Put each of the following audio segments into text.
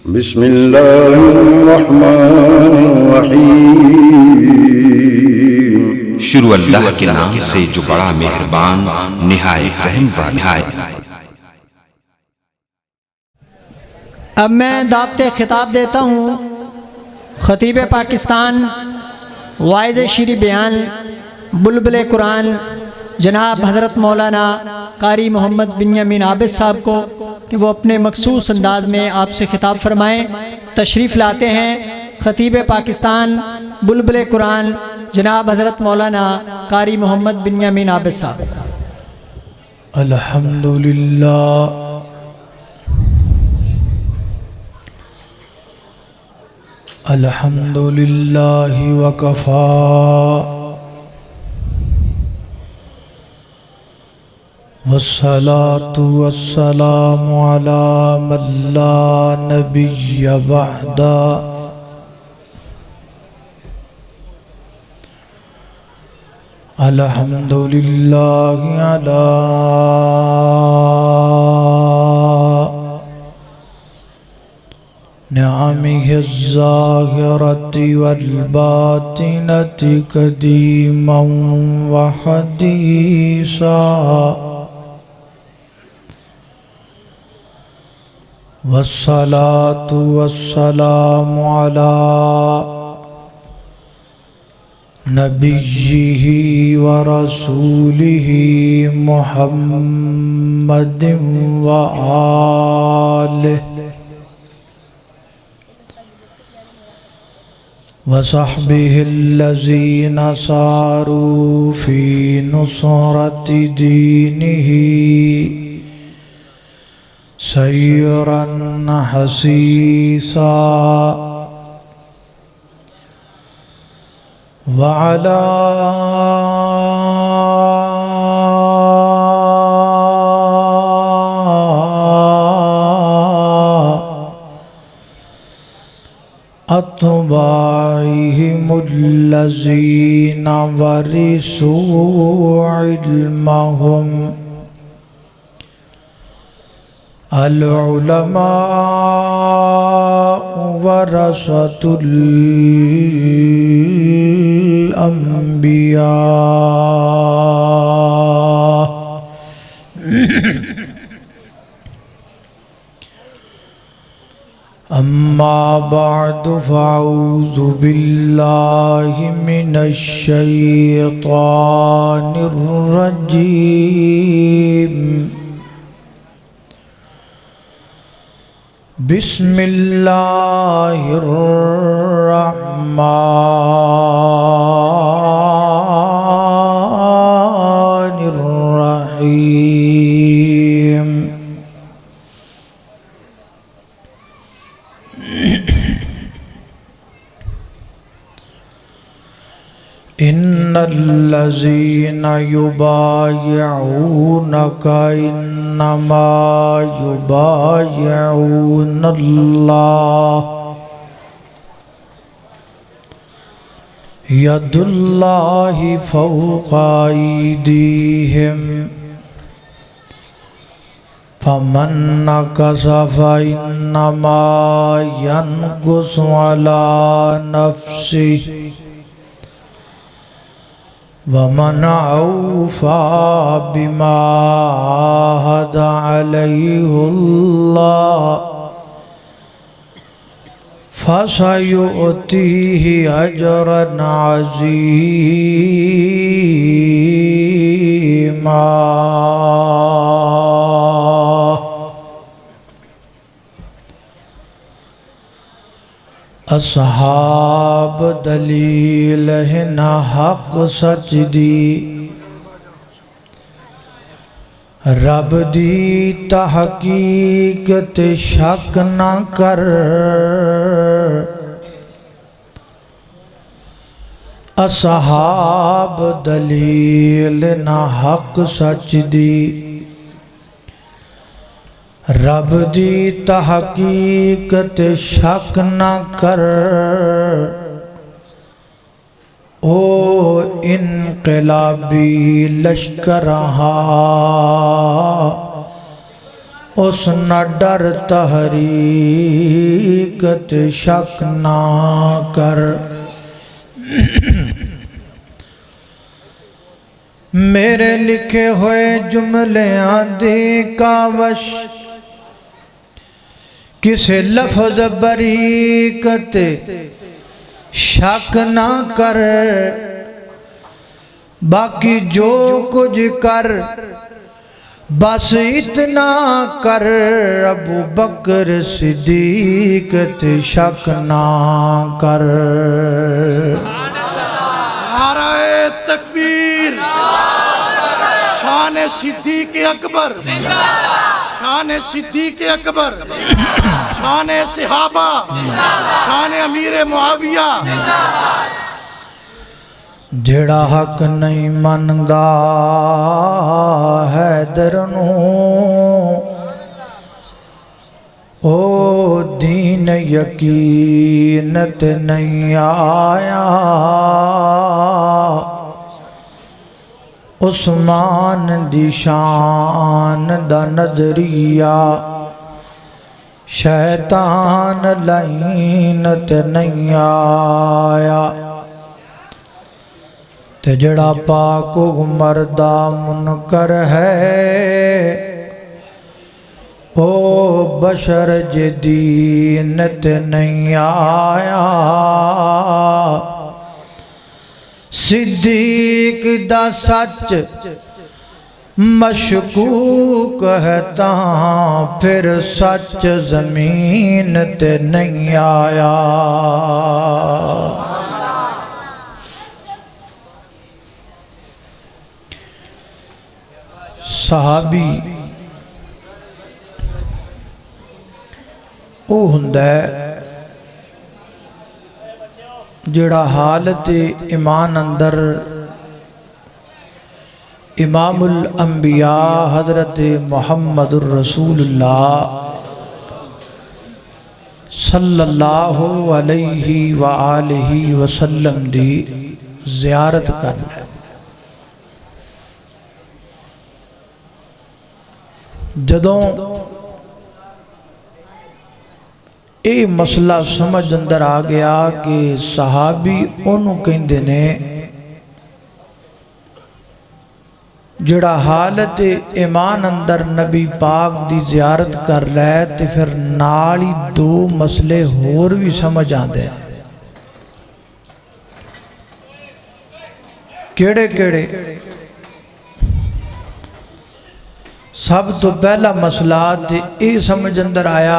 بسم اللہ الرحمن الرحیم۔ شروع اللہ کے نام سے جو بڑا مہربان نہایت رحم والا ہے۔ اب میں دعوت خطاب دیتا ہوں خطیب پاکستان، واعظ شیریں بیان، بلبل قرآن جناب حضرت مولانا قاری محمد بنیامین عابد صاحب کو کہ وہ اپنے مخصوص انداز میں آپ سے خطاب فرمائیں۔ تشریف لاتے ہیں خطیب پاکستان، بلبل قرآن جناب حضرت مولانا قاری محمد بنیامین عابد صاحب۔ الحمدللہ الحمدللہ وکفا والصلاة والسلام على من لا نبی بعدا۔ الحمدللہ علی نعمه الظاہرة والباطنة قدیما وحدیثا، والصلاة والسلام على نبیہ ورسولہ محمد وآلہ وصحبہ الذین ساروا فی نصرۃ دینہ سیرا حسیسا، وعلى أتباعهم الذين ورثوا علمهم، العلماء ورثة الأنبياء، اما بعد فاعوذ باللہ من الشیطان الرجیم، بسم اللہ الرحمن الرحیم۔ ان الذین یبایعونک انما یبایعون اللہ، ید اللہ فوق ایدیہم، فمن نکث فانما ینکث علی نفسہ، ومن اوفی بما عاہد علیہ اللہ فسیؤتیہ اجرا عظیما۔ اصحاب دلیل ہیں نہ حق سچ دی، رب دی تحقیقت شک نہ کر، اصحاب دلیل نہ حق سچ دی، رب دی تحقیقت شک نہ کر، او انقلابی لشکر ہاں اس نہ ڈر تحریر صدیقت شک نہ کر میرے لکھے ہوئے جملیاں دی کاوش کسے لفظ بریکت شک نہ کر باقی جو کچھ کر بس اتنا کر ابو بکر صدیق تے شک نہ کر نعرہ تکبیر شان صدیق اکبر شان صدیق اکبر شان صحابہ شان امیر معاویہ جڑا حق نہیں مندا حیدر نوں او دین یقینت نہیں آیا عثمان دی شان دا نظریہ شیطان لعنت نہیں آیا تے جڑا پاک و مردہ منکر ہے او بشر جدینت نہیں آیا صدیق دا سچ مشکوک ہے تاں پھر سچ زمین تے نہیں آیا صحابی او ہوندا ہے جڑا حالت ایمان اندر امام الانبیاء حضرت محمد الرسول اللہ صلی اللہ علیہ وآلہ وسلم دی زیارت کرنا ہے جدوں اے مسئلہ سمجھ اندر آ گیا کہ صحابی انہوں کہندے نے جڑا حالت ایمان اندر نبی پاک دی زیارت کر رہے تے پھر نالی دو مسئلے ہور بھی سمجھ آندے کیڑے کیڑے سب تو پہلا مسئلہ تے اے سمجھ اندر آیا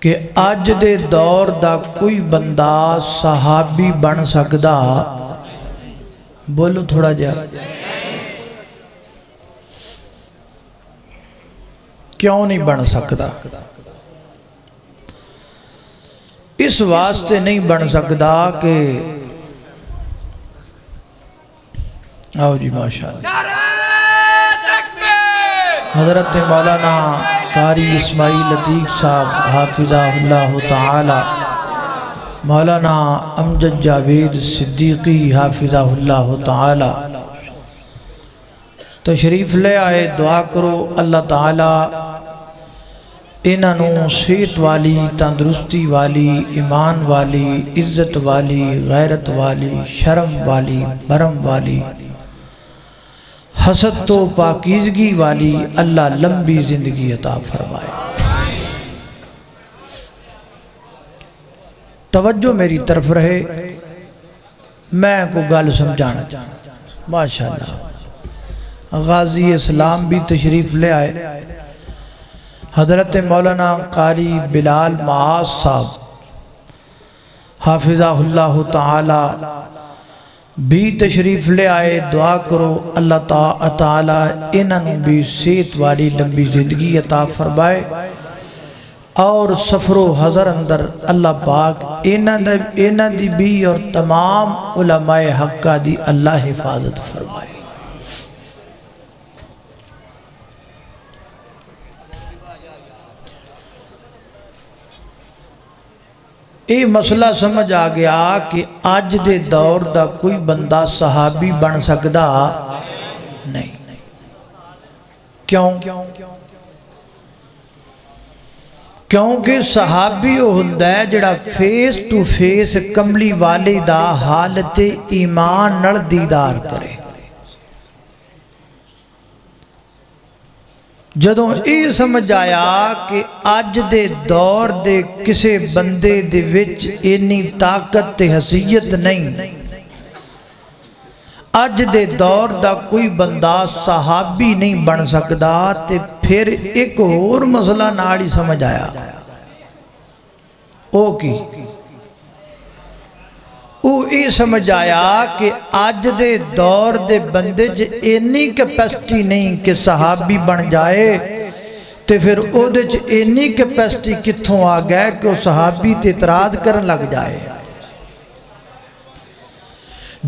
کہ آج دے دور دا کوئی بندہ صحابی بن سکدا بولو تھوڑا جا کیوں نہیں بن سکدا اس واسطے نہیں بن سکدا کہ آؤ جی ماشاءاللہ حضرت مولانا قاری اسماعیل عتیق صاحب حافظہ اللہ تعالی مولانا امجد جاوید صدیقی حافظہ اللہ تعالی تشریف لے آئے دعا کرو اللہ تعالی انہوں صحت والی تندرستی والی ایمان والی عزت والی غیرت والی شرم والی برم والی حسد تو پاکیزگی والی اللہ لمبی زندگی عطا فرمائے توجہ میری طرف رہے میں کو گل سمجھانا ماشاءاللہ غازی اسلام بھی تشریف لے آئے حضرت مولانا قاری بلال معاذ صاحب حافظہ اللہ تعالی بھی تشریف لے آئے دعا کرو اللہ تعالی انہوں بھی صحت والی لمبی زندگی عطا فرمائے اور سفر و حضر اندر اللہ پاک انہوں دی بھی اور تمام علماء حقہ دی اللہ حفاظت فرمائے یہ مسئلہ سمجھ آ گیا کہ آج دے دور دا کوئی بندہ صحابی بن سکدا نہیں کیوں کیونکہ صحابی وہ ہوندا ہے جڑا فیس ٹو فیس کملی والے دا حالت ایمان نال دیدار کرے. جدوں یہ سمجھ آیا کہ اج دے دور دے کسے بندے دے وچ اینی طاقت تے حیثیت نہیں، اج دے دور دا کوئی بندہ صحابی نہیں بن سکدا، تے پھر ایک اور مسئلہ نال ہی سمجھ آیا. او کی او یہ سمجھ آیا کہ اج دے دور دے بندے چ اینی کیپیسٹی نہیں کہ صحابی بن جائے، تے پھر او دے چ اینی کیپیسٹی کتھوں آ گئے کہ وہ صحابی تے اعتراض کرن لگ جائے.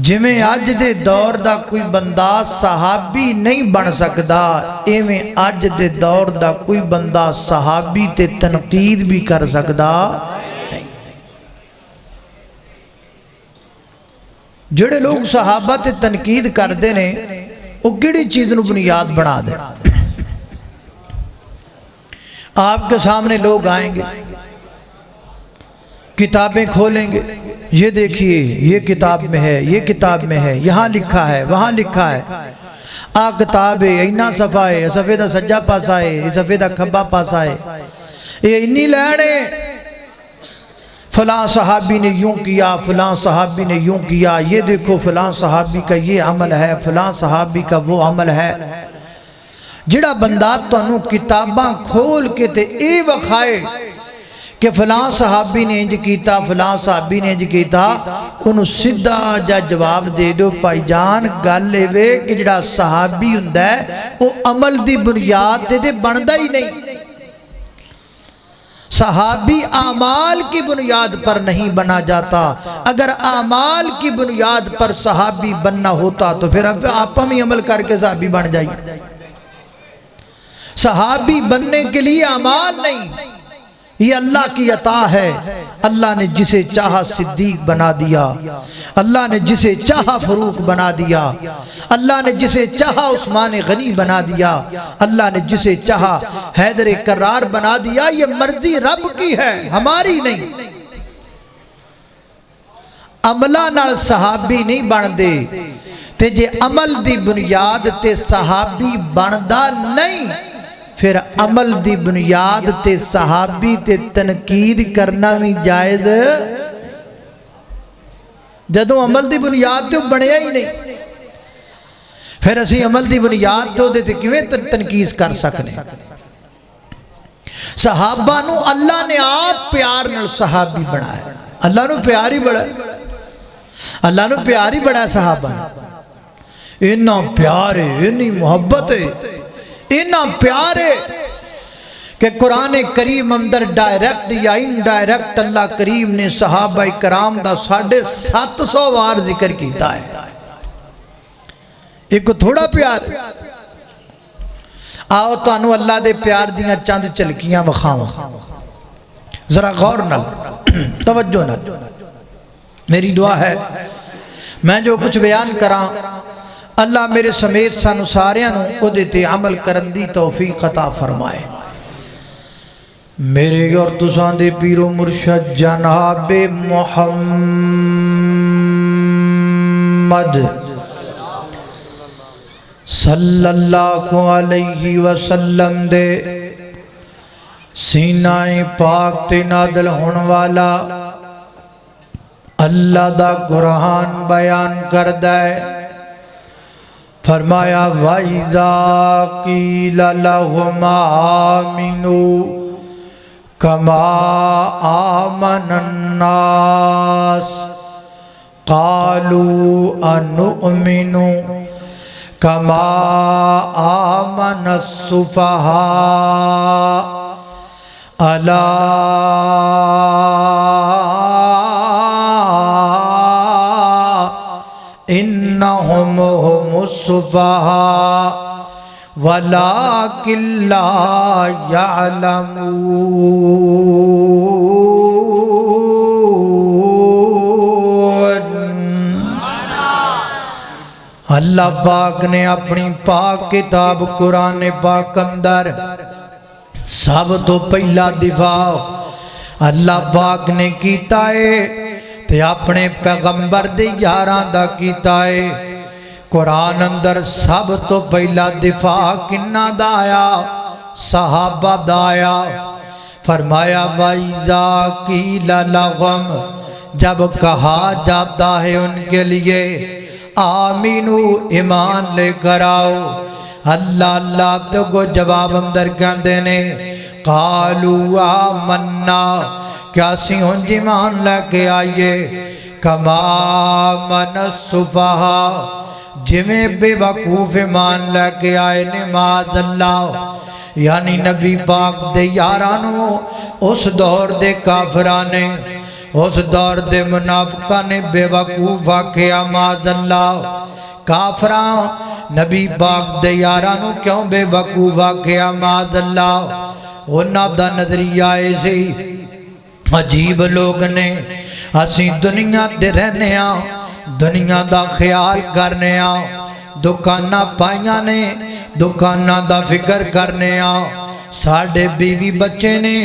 جویں اج دے دور دا کوئی بندہ صحابی نہیں بن سکدا، ایویں اج دے دور دا کوئی بندہ صحابی تے تنقید بھی کر سکدا نہیں. جڑے لوگ صحابہ تے تنقید کردے نے وہ کیڑی چیز نو بنیاد بنا دے. آپ کے سامنے لوگ آئیں گے، کتابیں کھولیں گے، یہ دیکھیے یہ کتاب میں ہے، یہ کتاب میں ہے، یہاں لکھا ہے، وہاں لکھا ہے، آ کتاب ہے، اینا صفحہ ہے، صفحے دا سجا پاسا ہے، صفحے دا کھبا پاسا ہے، یہ انی لینے فلاں صحابی نے یوں کیا، فلاں صحابی نے یوں کیا، یہ دیکھو فلاں صحابی کا یہ عمل ہے، فلاں صحابی کا وہ عمل ہے. جڑا بندہ تانوں کتاباں کھول کے تے اے وکھائے کہ فلاں صحابی نے انج کیتا، فلاں صحابی نے انج کیتا، انہوں سدھا جا جواب دے دو پائی جان گل وے کہ جڑا صحابی ہوندا ہے وہ عمل دی بنیاد تے بندا ہی نہیں. صحابی اعمال کی بنیاد پر نہیں بنا جاتا. اگر اعمال کی بنیاد پر صحابی بننا ہوتا تو پھر آپ ہم ہی عمل کر کے صحابی بن جائیے. صحابی بننے کے لیے اعمال نہیں، یہ اللہ کی عطا ہے. اللہ نے جسے چاہا صدیق بنا دیا، اللہ نے جسے چاہا فاروق بنا دیا، اللہ نے جسے چاہا عثمان غنی بنا دیا، اللہ نے جسے چاہا حیدر کرار بنا دیا. یہ مرضی رب کی ہے، ہماری نہیں. عملہ نال صحابی نہیں بن دے تے جے عمل دی بنیاد تے صحابی بندا نہیں، پھر عمل دی بنیاد تے صحابی تے تنقید کرنا بھی جائز. جدوں عمل دی بنیاد تے بنیا ہی نہیں، پھر اسی عمل دی بنیاد تو دے تے کیویں تنقید کر سکنے. صحابہ نو اللہ نے آپ پیار نال صحابی بنایا. اللہ نو پیار ہی بڑا ہے، اللہ نو پیار ہی بڑا ہے. صحابہ اتنا پیار ہے، اتنی محبت ہے، اتنا پیار ہے کہ قرآن کریم اندر ڈائریکٹ یا انڈائریکٹ اللہ کریم نے صحابہ کرام دا 750 بار ذکر کیتا ہے. ایک تھوڑا پیار. آؤ تانو اللہ دے پیار دیاں چند چلکیاں وکھاواں، ذرا غور نال توجہ نال. میری دعا ہے میں جو کچھ بیان کراں اللہ میرے سمیت سانو ساریاں نو او دیتے عمل کرن دی توفیق عطا فرمائے. میرے اور تساں دے پیر و مرشد جناب محمد صلی اللہ علیہ وسلم دے سینہ پاک تے نادل ہون والا اللہ دا قرآن بیان کردہ ہے. فرمایا وَإِذَا قِيلَ لَهُمْ آمِنُوا كَمَا آمَنَ النَّاسُ قَالُوا أَنُؤْمِنُ كَمَا آمَنَ السُّفَهَاءُ أَلَا إنهم هم السفهاء ولكن لا يعلمون. اللہ پاک نے اپنی پاک کتاب قرآن پاک اندر سب تو پہلا دفاع اللہ پاک نے کیتا ہے تے اپنے پیغمبر دے یاراں دا کیتا ہے۔ قرآن اندر سب تو پہلا دفاع کنہ دا آیا؟ صحابہ دا آیا۔ فرمایا وَإِذَا قِيلَ لَهُمْ، جب کہا جاتا ہے ان کے لیے آمینو ایمان لے کر آؤ، اللہ اللہ تو کو جواب اندر کہندے نے قالوا آمنا، کیا سی ہوں ایمان لے کے آئیے، کما من السفہاء، جویں بے وقوف ایمان لے کے آئے نماز اللہ۔ یعنی نبی پاک دے یارانو اس دور دے کافرانے، اس دور دے منافقہ نے بے وقوف آکھیا معاذ اللہ۔ کافران نبی پاک دے یارانو کیوں بے وقوف آکھیا معاذ اللہ؟ انہاں دا نظریہ ایسی عجیب لوگ نے، اسی دنیا دے رہنے ہاں، دنیا دا خیال کرنے ہاں، دکانہ پائیاں نے دکانہ دا فکر کرنے ہاں، ساڑھے بیوی بچے نے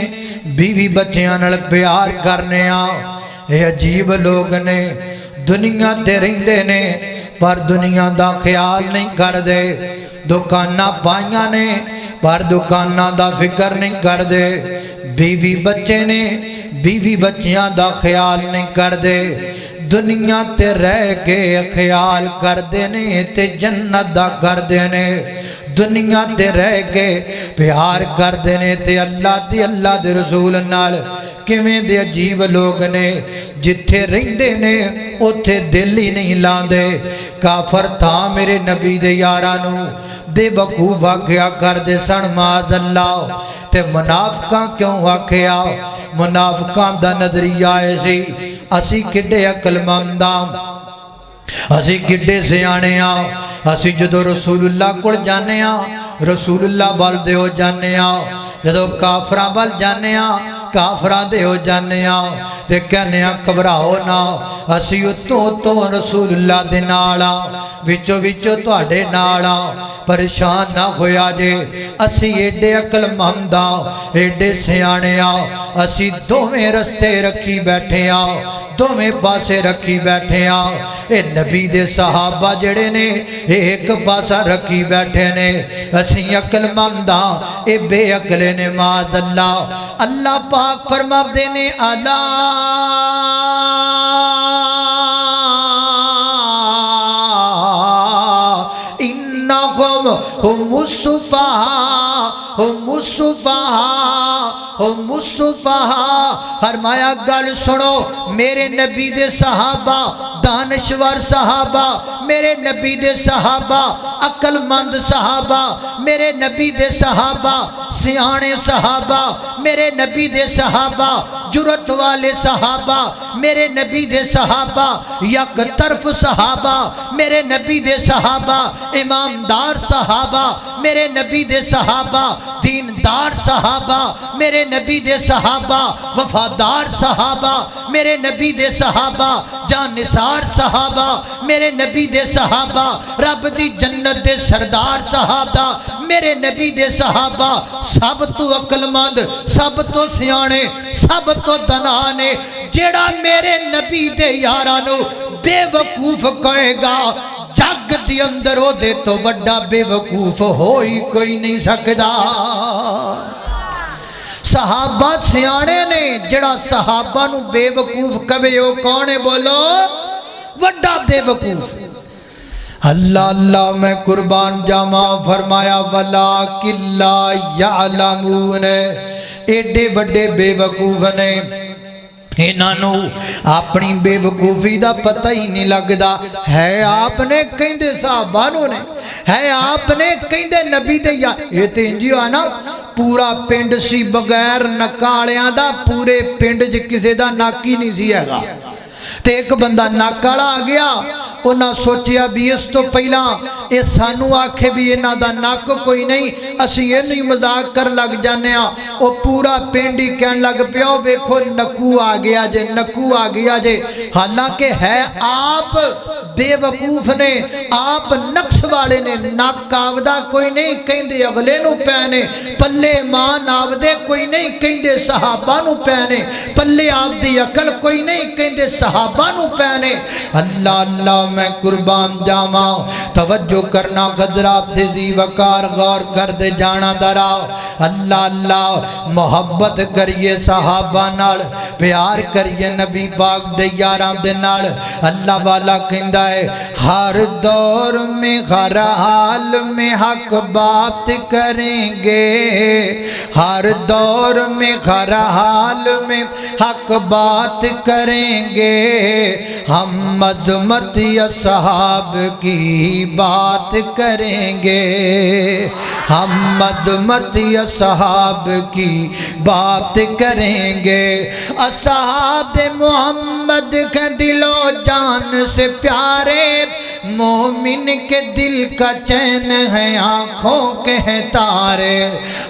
بیوی بچیاں نال پیار کرنے ہاں۔ اے عجیب لوگ نے، دنیا تے رہندے نے پر دنیا دا خیال نہیں کر دے، دکانہ پائیاں نے پر دکانہ دا فکر نہیں کر دے، بیوی بچے نے بیوی بچیاں دا خیال نہیں کر دے، دنیا تے رہ کے خیال کر دینے تے جنت دا کر دینے، دنیا تے رہ کے پیار کر دینے تے اللہ دے رسول نال کیویں دے عجیب لوگ نے، جتھے رہندے نے اوتھے دل ہی نہیں لاندے۔ کافر تھا میرے نبی دے یارانو بے وقوف آکھیا کر دے سن معاذ اللہ، تے منافقاں کیوں آکھیا؟ منافقاں دا نظریہ ایسی اسی کڈے عقل منداں، اسی کڈے سیانے ہاں، اسی جدو رسول اللہ کول جانے ہاں رسول اللہ وال دے ہو جانے ہاں، جدو کافراں وال جانے ہاں کافراں دے ہو جانے ہاں، تے کہنے ہاں گھبراؤ نہ، اسی اتوں رسول اللہ دے نال ہاں، وچوں وچوں تواڈے نال ہاں، پریشان نہ ہویا جے، اسی ایڈے عقل مند ہاں، ایڈے سیانے ہاں، اسی دوویں رستے رکھی بیٹھے ہاں، دوویں پاسے رکھی بیٹھے ہاں۔ اے نبی دے صحابہ جڑے نے ایک پاسا رکھی بیٹھے نے، اسی عقل مند ہاں، اے بے عقلے نے معاذ اللہ۔ اللہ پاک فرما دینے الا انہم ہم السفہاء ہم السفہاء ہم السفہاء۔ فرمایا گل سنو، میرے نبی دے صحابہ دانشور صحابہ، میرے نبی دے صحابہ عقل مند صحابہ، میرے نبی دے صحابہ سیانے صحابہ، میرے نبی دے صحابہ جرت والے صحابہ، میرے نبی دے صحابہ یک طرف صحابہ، میرے نبی دے صحابہ امامدار صحابہ، میرے نبی دے صحابہ دیندار صحابہ، میرے نبی دے صحابہ وفادار صحابہ، میرے نبی دے صحابہ جانثار صحابہ، میرے نبی دے صحابہ رب دی جنت دے سردار صحابہ، میرے نبی دے صحابہ سب تو عقل مند، سب تو سیانے، سب تو دنانے۔ جیڑا میرے نبی دے یارانو بے وقوف کہے گا، جگ دی اندر او دے تو بڑا بے وقوف ہوئی کوئی نہیں سکدا۔ صحابہ سیانے نے، جڑا صحابہ نو بے وقوف کہے او کون ہے؟ بولو، بڑا بے وقوف۔ اللہ اللہ میں قربان جاما، فرمایا وَلَٰكِن لَّا يَعْلَمُونَ، ایڈے بڑے بے وقوف نے، انہوں اپنی بے وقوفی دا پتہ ہی نہیں لگدا۔ ہے آپ نے کہندے صحابانوں نے، ہے آپ نے کہندے نبی دے، یا یہ تے انجیو آنا پورا پنڈ سی بغیر نکالیاں دا، پورے پنڈ جے کسے دا ناکی نہیں سی ہے گا، تے ایک بندہ ناکالا آ گیا، انہاں سوچیا بھی اس تو پہلا اے سانو آکھے بھی انہاں دا ناک کوئی نہیں، اسی یہ نہیں مذاق کر لگ جانے ہاں۔ وہ پورا پینڈی کہن لگ پیاؤ بیکھو نکو آ گیا جے، نکو آ گیا جے، حالانکہ ہے آپ بے وقوف نے آپ نقص والے نے نک آودہ کوئی نہیں کہندے اگلے نو پینے پلے مان آودے کوئی نہیں کہندے صحابہ نو پینے پلے آودی عقل کوئی نہیں کہندے صحابہ نو پینے اللہ اللہ میں قربان جاواں توجہ کرنا حضرات دے زی وقار غور کر دے جانا درا اللہ اللہ محبت کریے صحابہ نال پیار کریے نبی پاک دے یاراں دے نال اللہ والا کہندا ہے ہر دور میں ہر حال میں حق بات کریں گے ہر دور میں ہر حال میں حق بات کریں گے ہم عظمت اصحاب کی بات کریں گے ہم عظمت اصحاب کی بات کریں گے اصحاب محمد کے دل و جان سے پیارے مومن کے دل کا چین ہے آنکھوں کے ہیں تارے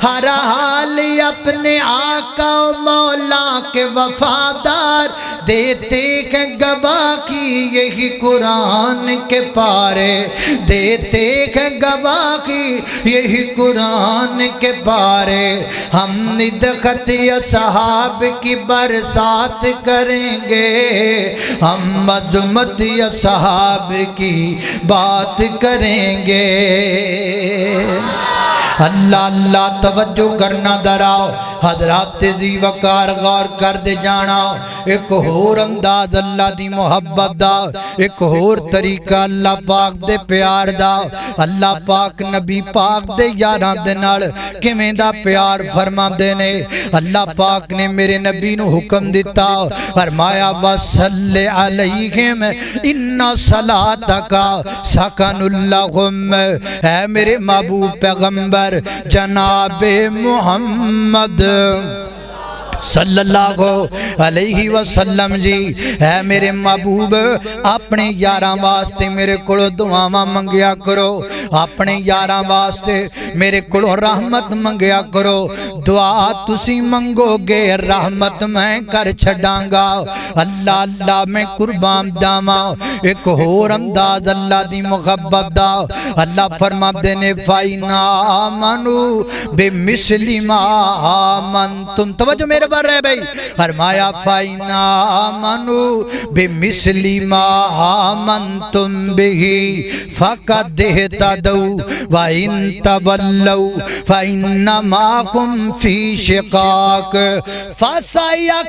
ہر حال اپنے آقا و مولا کے وفادار دیتے کہ گواہ کی یہی قرآن کے پارے دیتے کہ گواہ کی یہی قرآن کے پارے ہم ندخت اصحاب کی برسات کریں گے ہم عظمت اصحاب کی بات کریں گے اللہ اللہ توجہ کرنا دراؤ حضرات ذی وقار غور کر دے جانا ایک اور انداز اللہ دی محبت دا ایک اور طریقہ اللہ پاک دے پیار دا اللہ پاک نبی پاک دے یاران دے نال کیویں دا پیار فرما دے نے اللہ پاک نے میرے نبی نو حکم دیتا فرمایا وصلی علیہم ان صلاتک سکن لہم اے میرے محبوب پیغمبر جناب محمد صلی اللہ علیہ وسلم جی اے میرے محبوب اپنے یاراں واسطے میرے کولوں دعاواں منگیا کرو اپنے یاراں واسطے میرے کولوں رحمت منگیا کرو دعا تسی منگو گے رحمت میں کر چھڈاں گا اللہ اللہ میں قربان جاواں ایک اور انداز اللہ دی محبت دا اللہ فرماتے نے فائنا آمنو بمثل ما آمنتم توجہ میرے بار رہے بھئی فرمایا فائنا آمنو بمثل ما آمنتم بہی فقد اہتدوا وَإِن تَوَلَّوْا فَإِنَّمَا هُمْ فِي شِقَاقٍ فَسَيَكْفِيكَهُمُ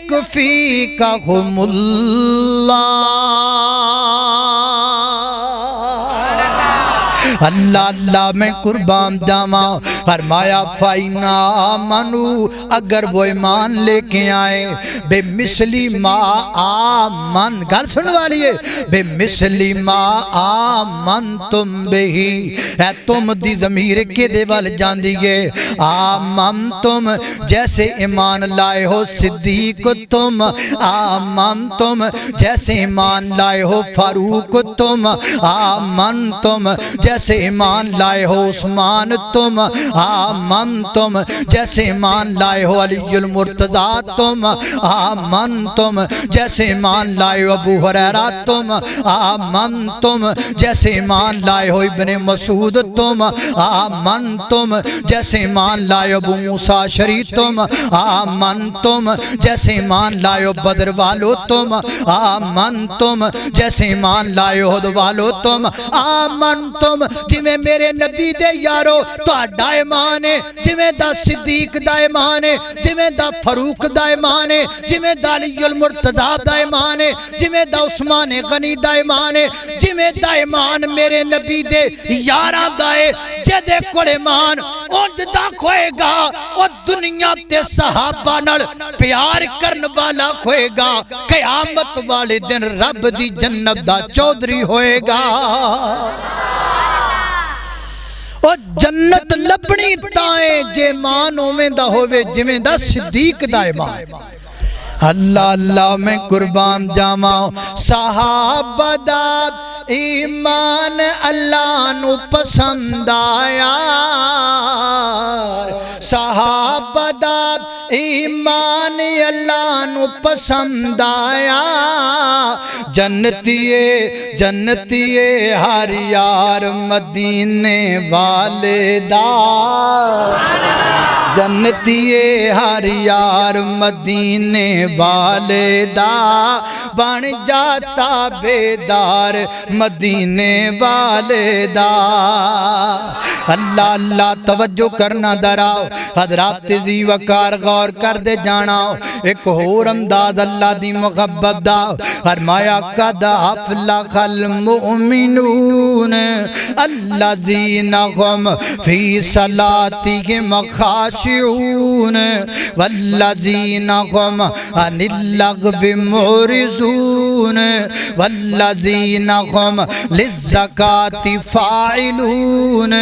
اللہ اللہ میں قربان جاواں فرمایا فائنا آمنو اگر وہ ایمان لے کے آئے بے مثلی ما آمن گل سن والی ہے بے مثلی ما آمن تم بہی اے تم دی ضمیر کے دے وال جان دیئے آمن تم جیسے ایمان لائے ہو صدیق تم آمن تم جیسے ایمان لائے ہو فاروق تم آمن تم جیسے ایمان لائے ہو عثمان تم آمن تم جیسے ایمان لائے ہو علی المرتضی تم آمن تم جیسے ایمان لائے ہو ابو ہریرہ تم آمن تم جیسے ایمان لائے ہو ابن مسعود تم آمن تم جیسے ایمان لائے ہو ابو موسیٰ شری تم آمن تم جیسے ایمان لائے ہو بدر والو تم آمن تم جیسے ایمان لائے ہو دو والو تم آمن تم جی میں میرے نبی دے یارو تو اڈا ایمان ہے جی میں دا صدیق دا ایمان ہے جی میں دا فاروق دا ایمان ہے جی میں دا علی المرتضی دا ایمان ہے جی میں دا عثمان غنی دا ایمان ہے جی میں دا ایمان میرے نبی دے یاران دا ہے جدے کوڑ ایمان اونج دا کھوئے گا اور دنیا تے صحابہ نال پیار کرن والا کھوئے گا قیامت والے دن رب دی جنت دا چودری ہوئے گا اور جنت لبنی تائیں جے مان اومیں دا ہوئے جمیں دا صدیق دا ایمان اللہ اللہ میں قربان جاواں صحابہ دا ایمان اللہ نو پسند آیا صحابہ دا ایمان اللہ نو پسند آیا جنتیے ہر یار مدینے والے دا جنتیے ہر یار مدینے والے دا بن جاتا بیدار مدینے والے دا اللہ اللہ توجہ کرنا دراؤ حضرات زی وقار غور کر دے جانا ایک اور انداز اللہ دی محبت دا فرمایا قد افلح المؤمنون الذین هم فی صلاتهم خاشعون والذین هم عن اللغو معرضون والذین هم للزکاة فاعلون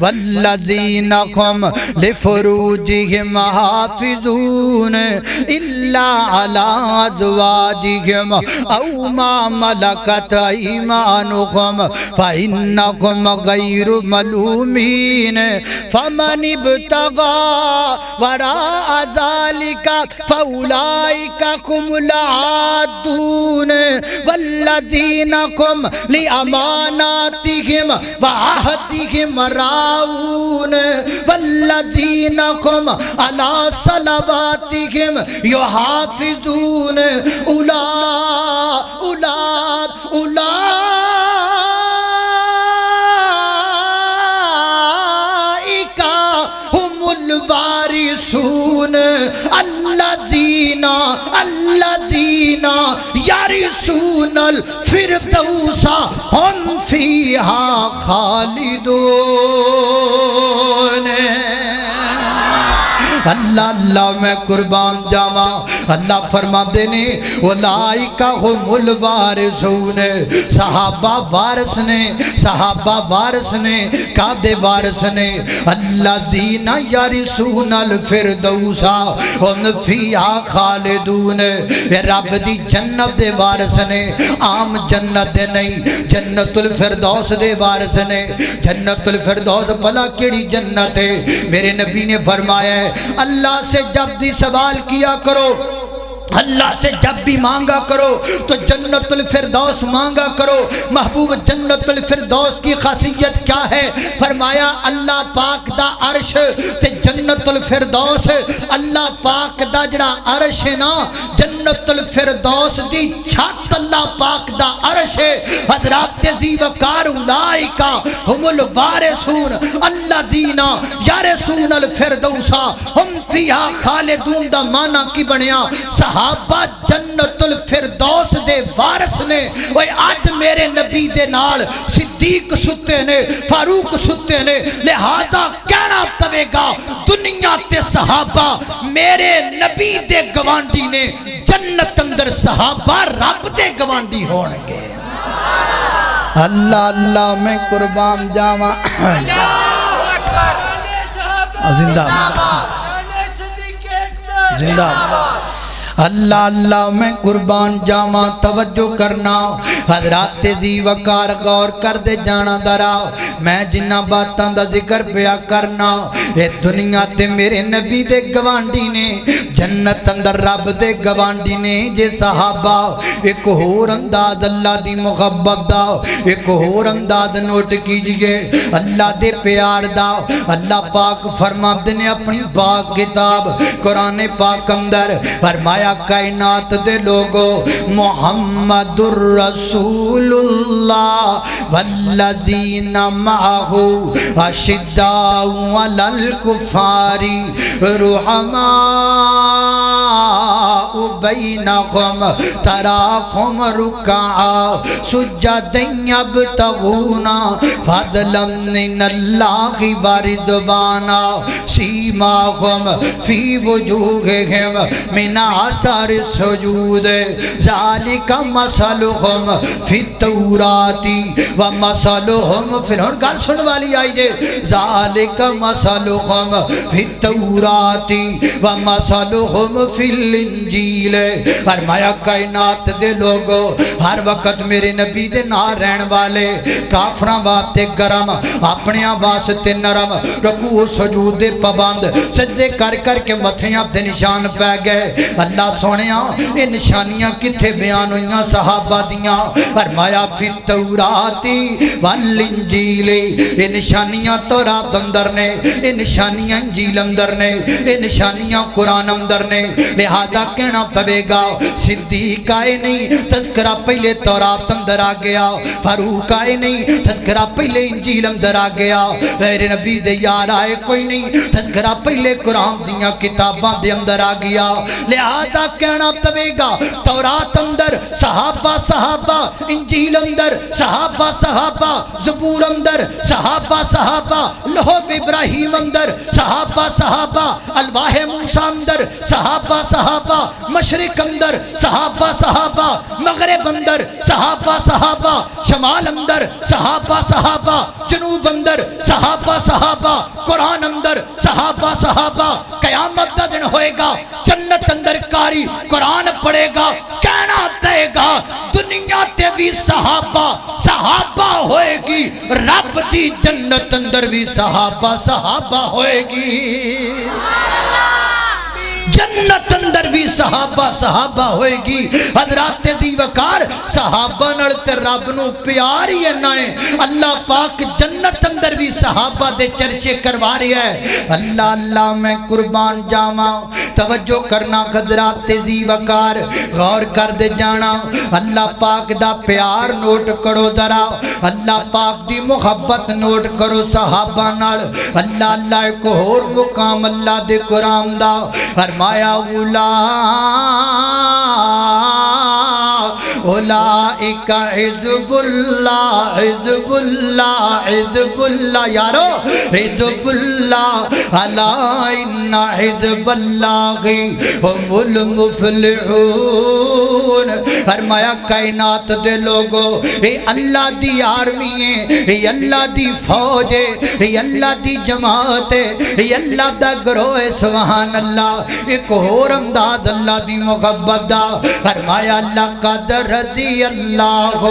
والذین هم لفروجهم حافظون الا علی ازواجهم او ما ملکت ایمانهم فإنهم غیر ملومین فمن ابتغى وراء ذلك فأولئك هم العادون والذین هم لأماناتهم وعهدهم راعون والذین هم على صلواتهم يحافظون أولئك هم الوارثون الذين يرثون الفردوس هم فيها خالدون اللہ اللہ میں قربان جاواں اللہ فرما دینے اولئک هم الوارثون صحابہ وارث نے کعبے وارث نے الذین یرثون الفردوس هم فیہا خالدون رب دی جنت دے وارث نے عام جنت دے نہیں جنت الفردوس دے وارث نے جنت الفردوس بھلا کیڑی جنت ہے میرے نبی نے فرمایا ہے اللہ سے جب بھی سوال کیا کرو اللہ سے جب بھی مانگا کرو تو جنت الفردوس مانگا کرو محبوب جنت الفردوس کی خاصیت کیا ہے فرمایا اللہ پاک دا عرش تے جنت الفردوس اللہ پاک دا جڑا عرش ہے نا جنت الفردوس دی چھت اللہ پاک دا عرش ہے حضرات ذی وقار اولئک هم الوارثون الذین یرثون الفردوس هم فیہا خالدون دا معنی کی بنیا صحابہ جنت الفردوس دے وارث نے اوے آج میرے نبی دے نال صدیق ستے نے فاروق ستے نے لہذا کہنا پوے گا دنیا تے صحابہ میرے نبی دے گوانڈی نے جنت اندر صحابہ رب دے گوانڈی ہونگے اللہ اللہ میں قربان جاواں زندہ زندہ اللہ اللہ میں قربان جاواں توجہ کرنا حضرات ذی وقار غور کر دے جانا دراؤ میں جنہ باتاں دا ذکر پیا کرنا اے دنیا تے میرے نبی دے گوانڈی نے جنت اندر رب دے گوانڈی نے جے صحابہ ایک اور انداز اللہ دی محبت دا ایک اور انداز نوٹ کیجئے اللہ دے پیار دا اللہ پاک فرما دینے اپنی پاک کتاب قرآن پاک اندر فرمایا کائنات دے لوگو محمد الرسول اللہ والذین معہو اشداء علی الکفار رحماء بینہم تراکم رکعا سجدا یبتغون فضلا من اللہ ورضوانا سیماہم فی وجوہہم من اثر السجود ذالک مثلہم فی التوراۃ ومثلہم فی الانجیل گل سن والی آئی جے ذالک مثلہم فی التوراۃ ومثلہم فی الانجیل لے فرمایا کائنات دے لوگو ہر وقت میرے نبی دے نال رہن والے کافراں واسطے گرم اپنیاں واسطے نرم رکوع سجود دے پابند سجدے کر کر کے متھیاں تے نشان پہ گئے اللہ سونیا یہ نشانیاں کتھے بیان ہوئیاں صحابہ دیاں فرمایا فی التوراتی والانجیل یہ نشانیاں تورات اندر نے یہ نشانیاں انجیل اندر نے یہ نشانیاں قرآن اندر نے لہذا کہنا پوے گا صدیق آئے نہیں تذکرہ پہلے تورات اندر آ گیا فاروق آئے نہیں تذکرہ پہلے انجیل اندر آ گیا میرے نبی دے یار آئے کوئی نہیں تذکرہ پہلے قرآن دیاں کتاباں دے اندر آ گیا لہذا کہنا پوے گا تورات اندر صحابہ صحابہ انجیل اندر صحابہ صحابہ زبور اندر صحابہ صحابہ لوح ابراہیم اندر صحابہ صحابہ الواح موسیٰ اندر صحابہ صحابہ مشرق اندر صحابہ صحابہ مغرب اندر صحابہ صحابہ شمال اندر صحابہ صحابہ جنوب اندر صحابہ صحابہ قرآن اندر صحابہ صحابہ قیامت دا دن ہوئے گا جنت اندر کاری قرآن پڑھے گا کہنا دے گا دنیا تے بھی صحابہ صحابہ ہوئے گی رب دی جنت اندر بھی صحابہ صحابہ ہوئے گی جنت اندر بھی صحابہ صحابہ ہوئے گی حضرات دی وقار صحابہ نڑتے رب نو پیار ہی ہے اللہ پاک جنت اندر بھی صحابہ دے چرچے کروا رہی ہے اللہ اللہ میں قربان جاما توجہ کرنا حضرات دی وقار غور کر دے جانا اللہ پاک دا پیار نوٹ کرو درا اللہ پاک دی محبت نوٹ کرو صحابہ نال اللہ اللہ ایک اور مقام اللہ دے قرآن دا فرمایا اولائک حزب اللہ حزب اللہ حزب اللہ یارو حزب اللہ الا ان حزب اللہ هم المفلحون فرمایا کائنات دے لوگو اے اللہ دی آرمی ہے اے اللہ دی فوج ہے اے اللہ دی جماعت ہے اے اللہ دا گروہ ہے سبحان اللہ ایک اور امداد اللہ دی محبت دا فرمایا اللہ قد رضی اللہ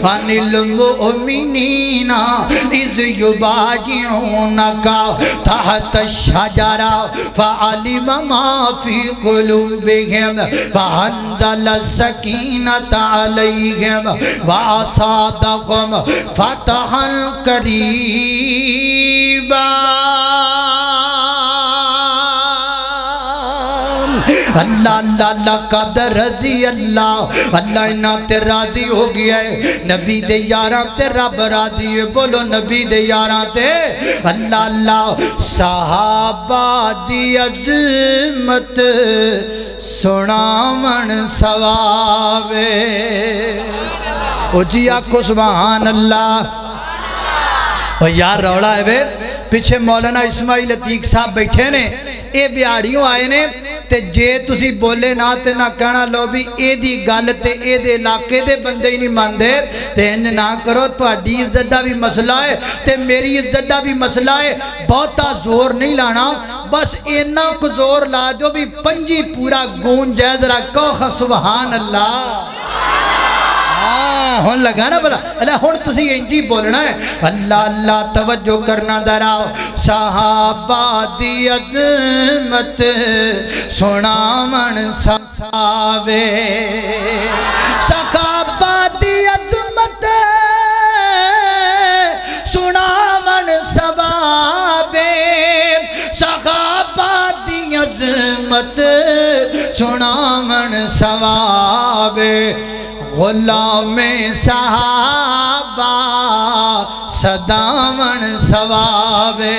عن المؤمنین اذ یبایعونکا تحت الشجرہ فعلم ما فی قلوبہم فانزل السکینۃ علیہم وأصابہم فتحا قریبا اللہ اللہ اللہ قدر رضی اللہ اللہ انہا تے راضی ہو گیا ہے نبی دے یاران تے رب راضی ہے بولو نبی دے یاران تے اللہ اللہ صحابہ دی عظمت سنامن سوابے او جی آکو سبحان اللہ او یار روڑا ہے بے پیچھے مولانا اسماعیل عتیق صاحب بیٹھے نے اے بیاڑیوں آئے نے تے جے تسی بولے نہ تے نہ کہنا لو بھی اے دی گل تے اے دے علاقے دے بندے ہی نہیں ماندے تے انج نہ کرو تہاڈی عزت دا بھی مسئلہ ہے تے میری عزت دا بھی مسئلہ ہے بہتا زور نہیں لانا بس اینا کو زور لا جو بھی پنجی پورا گونج جائے ذرا کہو سبحان اللہ ہون لگا نا بلا اللہ ہون تسی انجی بولنا ہے اللہ اللہ توجہ کرنا دراؤ صحابہ دی عظمت سنامن سوابے صحابہ دی عظمت سنامن سوابے صحابہ دی عظمت سنامن سوابے غلام صحابہ صدامن ثوابے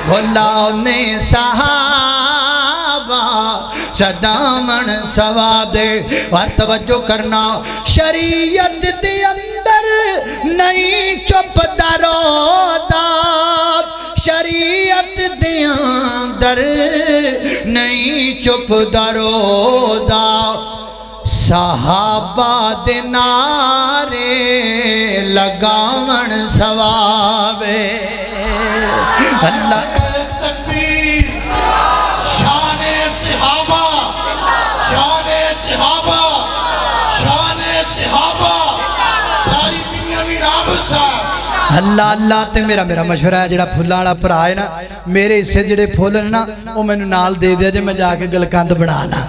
غلام صحابہ صدامن ثوابے اور توجہ کرنا شریعت دے اندر نہیں چپ درودا شریعت دے اندر نہیں چپ درودا صحابہ دے نارے لگاون ثوابے اللہ تکبیر شان صحابہ شان اللہ اللہ تے میرا مشورہ ہے جڑا پھلاں والا بھرا ہے نا میرے حصے جڑے پھول ہیں نا وہ مینوں نال دے دیا جے میں جا کے گلکند بنا لاں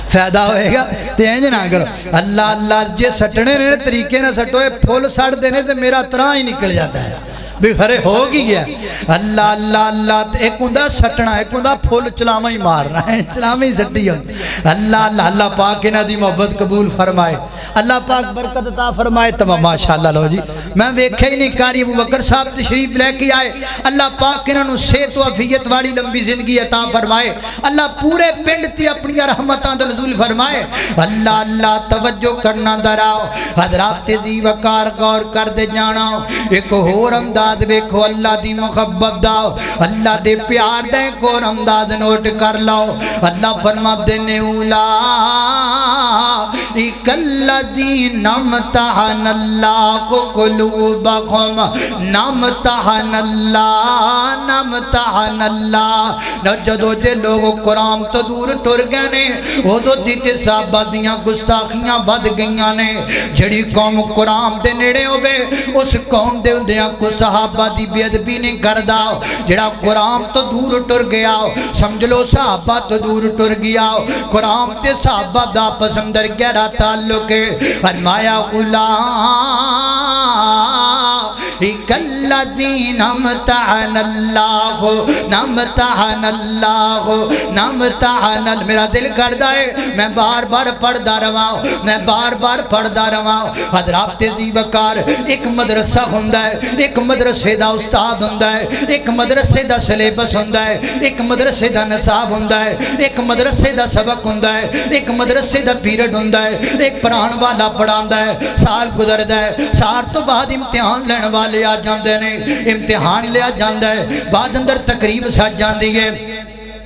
فائدہ ہوئے گا تے انج نہ کرو اللہ اللہ جے سٹنے نے طریقے نہ سٹو پھول سڑ دینے تے میرا تراں ہی نکل جاتا ہے بھی خرے ہو گی گیا اللہ اللہ اللہ ایک ہوندا سٹنا ایک ہوندا پھول چلاواں ہی مارنا ہے چلاواں ہی سٹی ہوندی اللہ اللہ اللہ پاک انہاں دی محبت قبول فرمائے اللہ پاک برکت عطا فرمائے تمام ماشاءاللہ لو جی میں ویکھیا ہی نہیں قاری ابو بکر صاحب تشریف لے کے آئے اللہ پاک انہاں نوں صحت و عافیت والی لمبی زندگی عطا فرمائے اللہ پورے پنڈ تے اپنی رحمتاں دا نزول فرمائے اللہ اللہ توجہ کرنا دراؤ حضرات ذی وقار غور کر دے جانا ایک ہور انداز دیکھو اللہ دی محبت دا اللہ دے پیار دے کو انداز نوٹ کر لو اللہ فرما دے نے اولا الذین امتحن اللہ قلوبکم نمتحن اللہ جدو جے لوگ قرآن تو دور ٹر گئے نے وہ دو دیتے صحابہ دیاں گستاخیاں بد گئیاں نے جڑی قوم قرآن دے نیڑے ہوئے اس قوم دے اندیاں کو صحابہ دی بے ادبی نہیں کردا جڑا قرآن تو دور ٹر گیا سمجھ لو صحابہ تو دور ٹر گیا قرآن تے صحابہ دا پسندر گہرا تعلق ہے فرمایا الذین امتحن اللہ میرا دل کردا ہے میں بار بار پڑھدا رہواں حضرات ذی وقار ایک مدرسہ ہوندا ہے ایک مدرسے دا استاد ہوندا ہے ایک مدرسے دا سلیبس ہوندا ہے ایک مدرسے دا نصاب ہوندا ہے ایک مدرسے دا سبق ہوندا ہے ایک مدرسے دا پیریڈ ہوندا ہے ایک پڑھان والا پڑھاندا ہے سال گزردا ہے سال تو بعد امتحان لین والے آ جاندے نے امتحان لیا جاندہ ہے بعد اندر تقریب سج جاندی ہے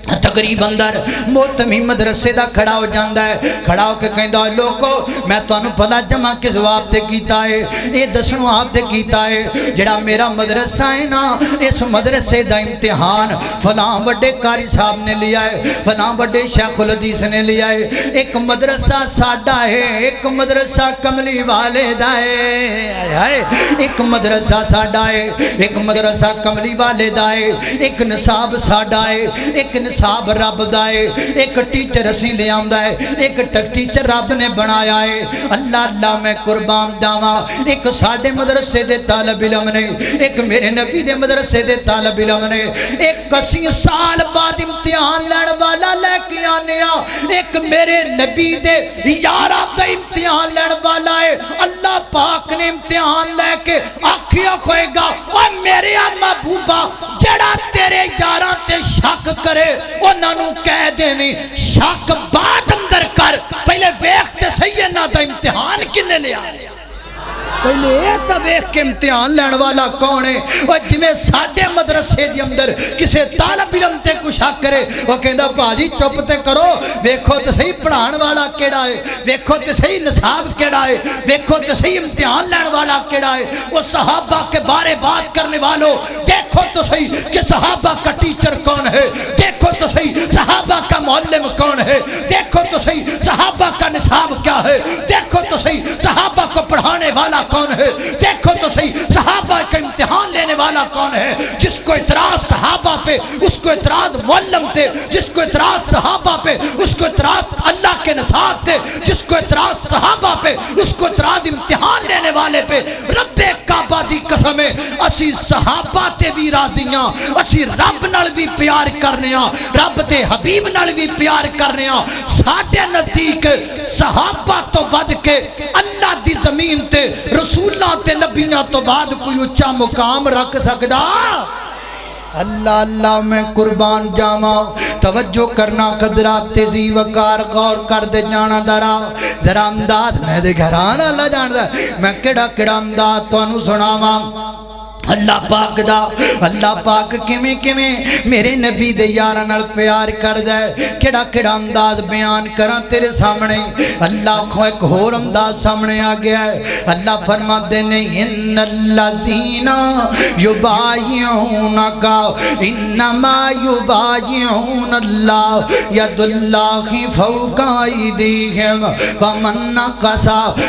تقریب اندر محتمی مدرسے دا کھڑا ہو جاندہ ہے کھڑا ہو کے کہندہ ہے لوگو میں تو انہوں پلا جمع کے جواب تے کیتا ہے یہ دسنو آپ تے کیتا ہے جڑا میرا مدرسہ ہے نا اس مدرسے دا امتحان فلاں بڑے قاری صاحب نے لیا ہے فلاں بڑے شیخ الحدیث نے لیا ہے ایک مدرسہ ساڈا ہے ایک مدرسہ کملی والے دا ہے ایک مدرسہ ساڈا ہے ایک مدرسہ کملی والے دا ہے ایک نصاب ساڈا ہے ایک نصاب رب دائے ایک ٹیچر اسی لے آمدہ ہے ایک ٹیچر رب نے بنایا ہے اللہ اللہ میں قربان داواں ایک ساڑھے مدرسے دے طالب علم نے ایک میرے نبی دے مدرسے دے طالب علم نے ایک 80 سال بعد امتحان لڑ والا لے کے آنے ایک میرے نبی دے یارہ دے امتحان لڑ والا ہے اللہ پاک نے امتحان لے کے آکھیا کھوئے گا اور میرے محبوبہ جڑا تیرے یارہ تے شک کرے انہاں نوں کہہ دیویں شک بعد اندر کر پہلے ویکھ تے صحیح نہ دا امتحان کنے لیا پہلے یہ تو ویکھ کے امتحان لین والا کون ہے اور جویں ساڈے مدرسے دی اندر کسے طالب علم تے کچھ شک کرے وہ کہندا باجی چپ تے کرو ویکھو تے صحیح پڑھان والا کیڑا ہے ویکھو تے صحیح نصاب کیڑا ہے ویکھو تے صحیح امتحان لین والا کیڑا ہے وہ صحابہ کے بارے بات کرنے والوں دیکھو تو صحیح کہ صحابہ کا ٹیچر کون ہے دیکھو تو صحیح صحابہ کا معلم کون ہے دیکھو تو صحیح صحابہ کا نصاب کیا ہے دیکھو تو صحیح صحابہ کو پڑھانے والا کون ہے دیکھو تو صحیح صحابہ کا امتحان لینے والا کون ہے جس کو اعتراض صحابہ پہ اس کو اعتراض معلم تھے جس کو اعتراض صحابہ پہ اس کو اعتراض اللہ کے نصاب تھے جس کو اعتراض صحابہ پہ اس کو اعتراض امتحان لینے والے پہ رب کعبہ دی قسم ہے اسی صحابہ تے بھی راضیاں اسی رب نال بھی پیار کرنیاں رب تے حبیب نال بھی پیار کرنیاں ساڈے نزدیک صحابہ تو ود کے اللہ دی زمین تے رسولاں تے نبیاں تو بعد کوئی اچھا مقام رکھ سکدا اللہ اللہ میں قربان جاواں توجہ کرنا قدرات ذی وقار غور کر دے جانا ذرا امداد میں دے گھران اللہ جاندا میں کیڑا امداد تانوں سناواں اللہ پاک دا اللہ پاک کیویں کیویں میرے نبی دے یاراں نال پیار کردا ہے کیڑا انداز بیان کراں تیرے سامنے اللہ کو ایک ہور انداز سامنے آ گیا ہے اللہ فرماتے نے ان الذین یبایعونک انما یبایعون اللہ ید اللہ فوق ایدیہم ومن نکث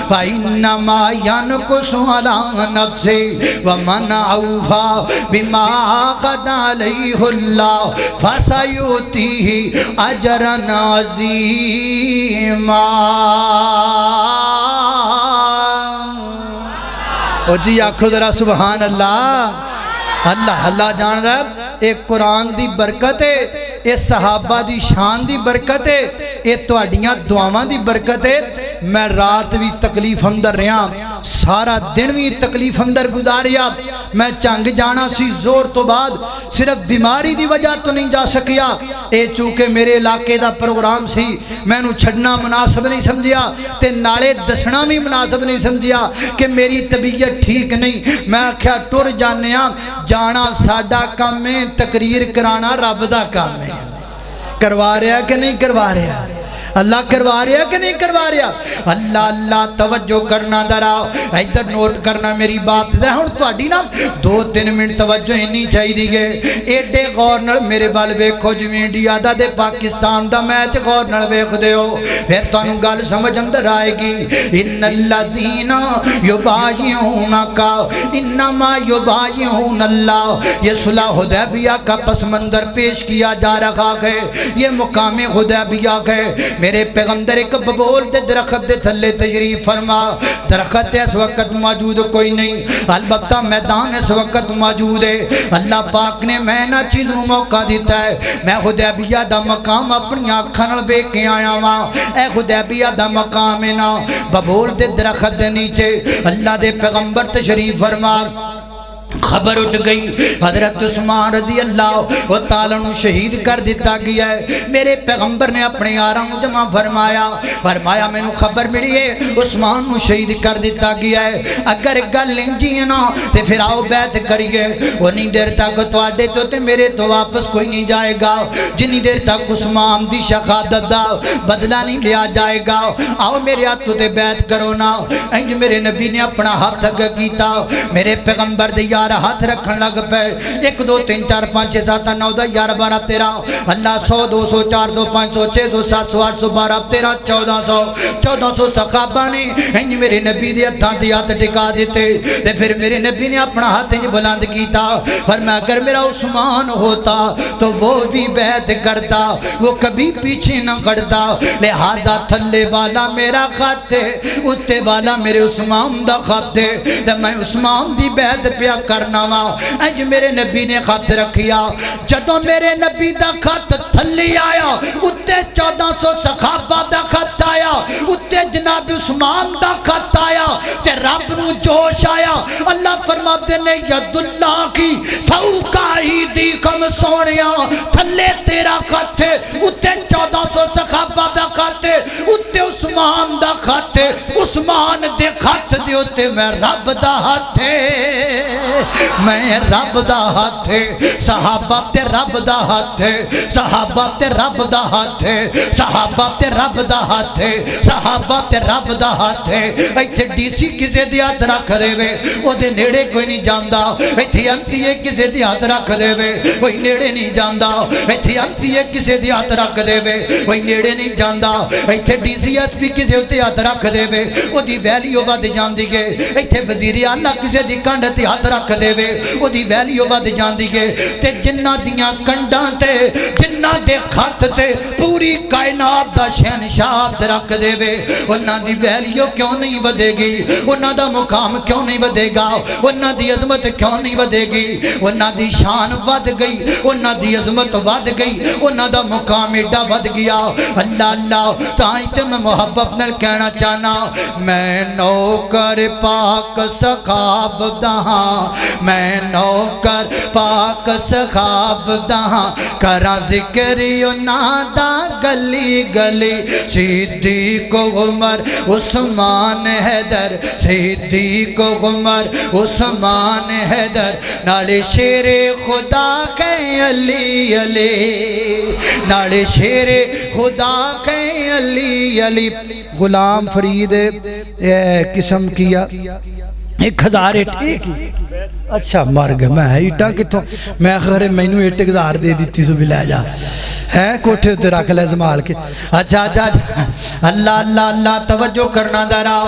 فانما ینکث علی نفسہ ومن اوفا بما قد علیہ اللہ فسیؤتیہ اجرا عظیما۔ او جی آکھو ذرا سبحان اللہ۔ اللہ اللہ جاندہ ہے ایک قرآن دی برکت ہے، اے صحابہ دی شان دی برکت ہے، اے تواڈیاں دعاواں دی برکت ہے۔ میں رات بھی تکلیف اندر رہا، سارا دن بھی تکلیف اندر گزاریا، میں چنگ جانا سی زور تو بعد، صرف بیماری دی وجہ تو نہیں جا سکیا، اے چونکہ میرے علاقے دا پروگرام سی، میں نو چھڑنا مناسب نہیں سمجھیا تے نالے دسنا بھی مناسب نہیں سمجھیا کہ میری طبیعت ٹھیک نہیں۔ میں آکھیا ٹر جانے ہاں، جانا ساڈا کام ہے، تقریر کرانا رب دا کام ہے۔ کروا رہا کہ نہیں کروا رہا؟ اللہ کروا رہا کہ نہیں کروا رہا؟ اللہ اللہ توجہ کرنا ذرا ادھر نوٹ کرنا میری بات ذرا ہن تہاڈی نا 2-3 منٹ توجہ اینی چاہیے گے ایڈے غور نال میرے ول ویکھو جویں انڈیا دا تے پاکستان دا میچ غور نال ویکھدے ہو پھر تانوں گل سمجھ اندر آئے گی۔ ان الذین یبایعونک انما یبایعون اللہ، یہ صلح حدیبیہ کا پس منظر پیش کیا جا رہا ہے، یہ مقام حدیبیہ ہے۔ میرے پیغمبر ایک ببول دے درخت دے تھلے تشریف فرما، درخت اس وقت موجود کوئی نہیں، البتہ میدان اس وقت موجود ہے۔ اللہ پاک نے میں نہ چیزوں موقع دیتا ہے، میں حدیبیہ دا مقام اپنی آنکھاں نال ویکھ کے آیا ہاں۔ اے حدیبیہ دا مقام ہے نا، ببول دے درخت دے نیچے اللہ دے پیغمبر تشریف فرما، خبر اٹھ گئی حضرت عثمان رضی اللہ تعالیٰ عنہ شہید کر دیتا گیا ہے۔ میرے پیغمبر نے اپنے یاراں جمع فرمایا میں نے خبر ملی ہے عثمان نو شہید کر دیتا گیا ہے، اگر گل انجی ہے نا تے پھر آؤ بیعت کریے، انی دیر تک تواڈے تو تے میرے تو واپس کوئی نہیں جائے گا جنی دیر تک عثمان دی شہادت دا بدلہ نہیں لیا جائے گا، آؤ میرے ہاتھوں تے بیعت کرو نا۔ انج میرے نبی نے اپنا ہاتھ اگے کیتا، میرے پیغمبر دے یار ہاتھ رکھن لگ پے، 1 2 3 4 5 6 7 9 10 11 12 13 اللہ 100 200 400 500 600 700 800 12 13 1400 صحابہ نے انج میرے نبی دے ہاتھاں تے ہاتھ ٹکا دیتے تے پھر میرے نبی نے اپنا ہاتھ انج بلند کیتا، فرمایا اگر میرا عثمان ہوتا تو وہ بھی بیعت کرتا، وہ کبھی پیچھے نہ کرتا، لہذا تھلے والا میرا خط ہے، اتے والا میرے عثمان دا خط ہے تے میں عثمان دی بیعت پیا کرنا وا۔ انج میرے نبی نے خط رکھیا، جدوں میرے نبی دا خط تھلی آیا اتے 1400 صحابہ دا خط آیا، اتے جناب عثمان دا خط آیا تے رب نو جوش آیا۔ اللہ فرماتے نے ید اللہ کی سوکائی دی کم سونیا، تھلے تیرا خط ہے، اتے 1400 صحابہ دا خط ہے، اتے عثمان دا خط ہے، عثمان دے خط دے اتے میں رب دا ہاتھ ہے، میں رب دا ہاتھ ہے، صحابہ تے رب دا ہاتھ ہے، صحابہ تے رب دا ہاتھ ہے، صحابہ تے رب دا ہاتھ ہے، صحابہ تے رب دا ہاتھ ہے۔ ایتھے ڈی سی کسے دی ہاتھ رکھ دے وے او دے نیڑے کوئی نہیں جاندا، ایتھے ایم پی اے کسے دی ہاتھ رکھ دے وے کوئی نیڑے نہیں جاندا، ایتھے ایم پی اے کسے دی ہاتھ رکھ دے وے کوئی نیڑے نہیں جاندا، ایتھے ڈی سی ایس پی کسے تے ہاتھ رکھ دے وے او دی ویلیو ود جاندی ہے، ایتھے وزیر اعلیٰ کسے دی کنڈ تے ہاتھ رکھ دے وے او دی ویلیو ود جاندی ہے، تے جنہ دیاں کنڈاں تے جنہ دے خط تے پوری کائنات دا شہنشاہ ہاتھ رکھ دے وے انہاں دی ویلیو کیوں نہیں ودے گی، انہاں دا مقام کیوں نہیں ودے گا، انہاں دی عظمت کیوں نہیں ودے گی، انہاں دی شان ود گئی، انہاں دی عظمت ود گئی، انہاں دا مقام ایڈا ود گیا۔ اللہ اللہ تائیں تے میں محبت نال کہنا چاہنا، میں نوکر پاک سخاب دہاں، میں نوکر پاک سخاب دہاں، کرا ذکر انہاں دا گلی گلی، صدیق عمر عثمان حیدر، صدیق عمر عثمان حیدر، نالے شیر خدا کے علی علی، نالے شیر خدا کے علی علی۔ غلام فرید قسم کیا 1000 ایک اچھا مر گیا میں ایٹا کتوں میں خیر مینوں 1000 دے دیتی سو بھی لے جا ہے کوٹھے تے رکھ لے سنبھال کے اچھا اللہ اللہ اللہ توجہ کرنا ذرا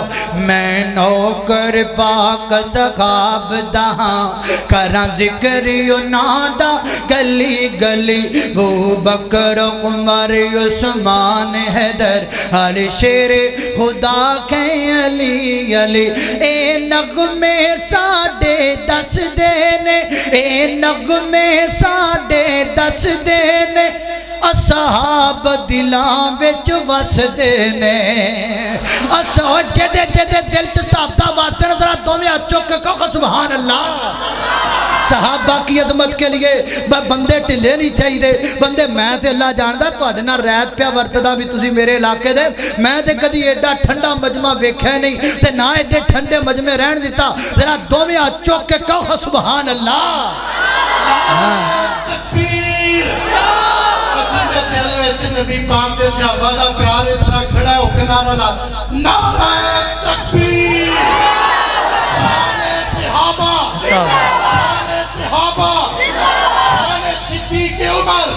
میں نوکر پاک سخاب دہاں کراں ذکر انہاں دا گلی گلی وہ بکر عمر عثمان حیدر علی شیر خدا کہیں علی علی اے نغمے ساڑھے 10 دینے اے نغمے ساڑھے 10 دینے اصحاب دلان وچ وس دینے اصحاب جدے دل چسابتا واتر ذرا دومیا چک کہو سبحان اللہ صحابہ کی عظمت کے لیے بندے ٹلے نہیں چاہیے دے بندے میں تے اللہ جاندہ تو اڈنا ریت پیا ورتدہ بھی تسی میرے علاقے دے میں تے کدی ایڈا ٹھنڈا مجمع ویکھے نہیں تے نہ ایڈے ٹھنڈے مجمع رہن دیتا ذرا دومیا چک کے کہو سبحان اللہ تکبیر نبی پاک دے صحابہ دا پیار اتنا کھڑا ہے اوکے نعرہ لا نعرہ تکبیر شان صحابہ شان صحابہ شان صدیق عمر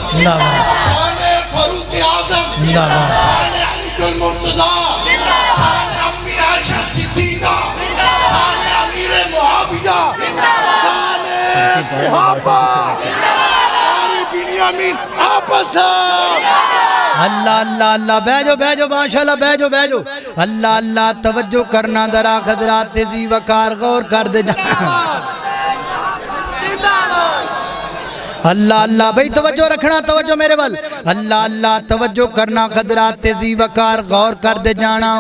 شان فاروق اعظم شان علی المرتضی شان امی عائشہ صدیقہ شان امیر معاویہ شان صحابہ بنیامین آپس اللہ اللہ اللہ بیجو ماشاءاللہ بیجو اللہ اللہ توجہ کرنا ذرا حضرات ذی وقار غور کر دے اللہ اللہ بھئی توجہ رکھنا توجہ میرے بل اللہ اللہ توجہ کرنا حضرات ذی وقار غور کر دے جانا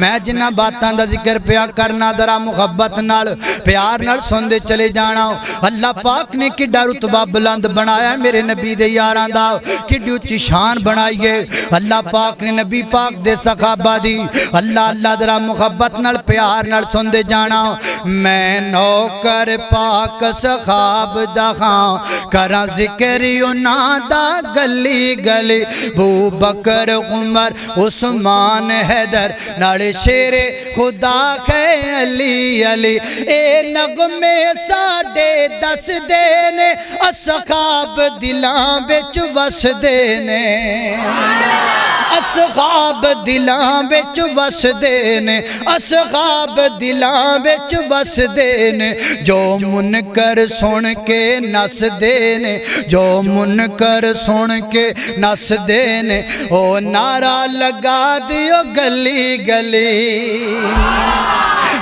میں جنہ باتاں دا ذکر پیا کرنا ذرا محبت نال پیار نال سن دے چلے جانا اللہ پاک نے کڈا رتبہ بلند بنایا میرے نبی دے یاراں دا کڈی اونچی شان بنائیے اللہ پاک نے نبی پاک دے صحابہ دی اللہ اللہ ذرا محبت نال پیار نال سن دے جانا میں نوکر پاک صحاب دا خاں کراں ذکر انہاں دا گلی گلی بو بکر عمر عثمان حیدر ناڑے شیر خدا کہے علی علی اے نغمے ساڑھے 10 دینے اصحاب دلان وچ وس دینے اصحاب دلان وچ وس دینے اصحاب دلان وچ وس دینے جو منکر سن کے نس دینے جو منکر سن کے نس دینے او نعرہ لگا دیو گلی گلی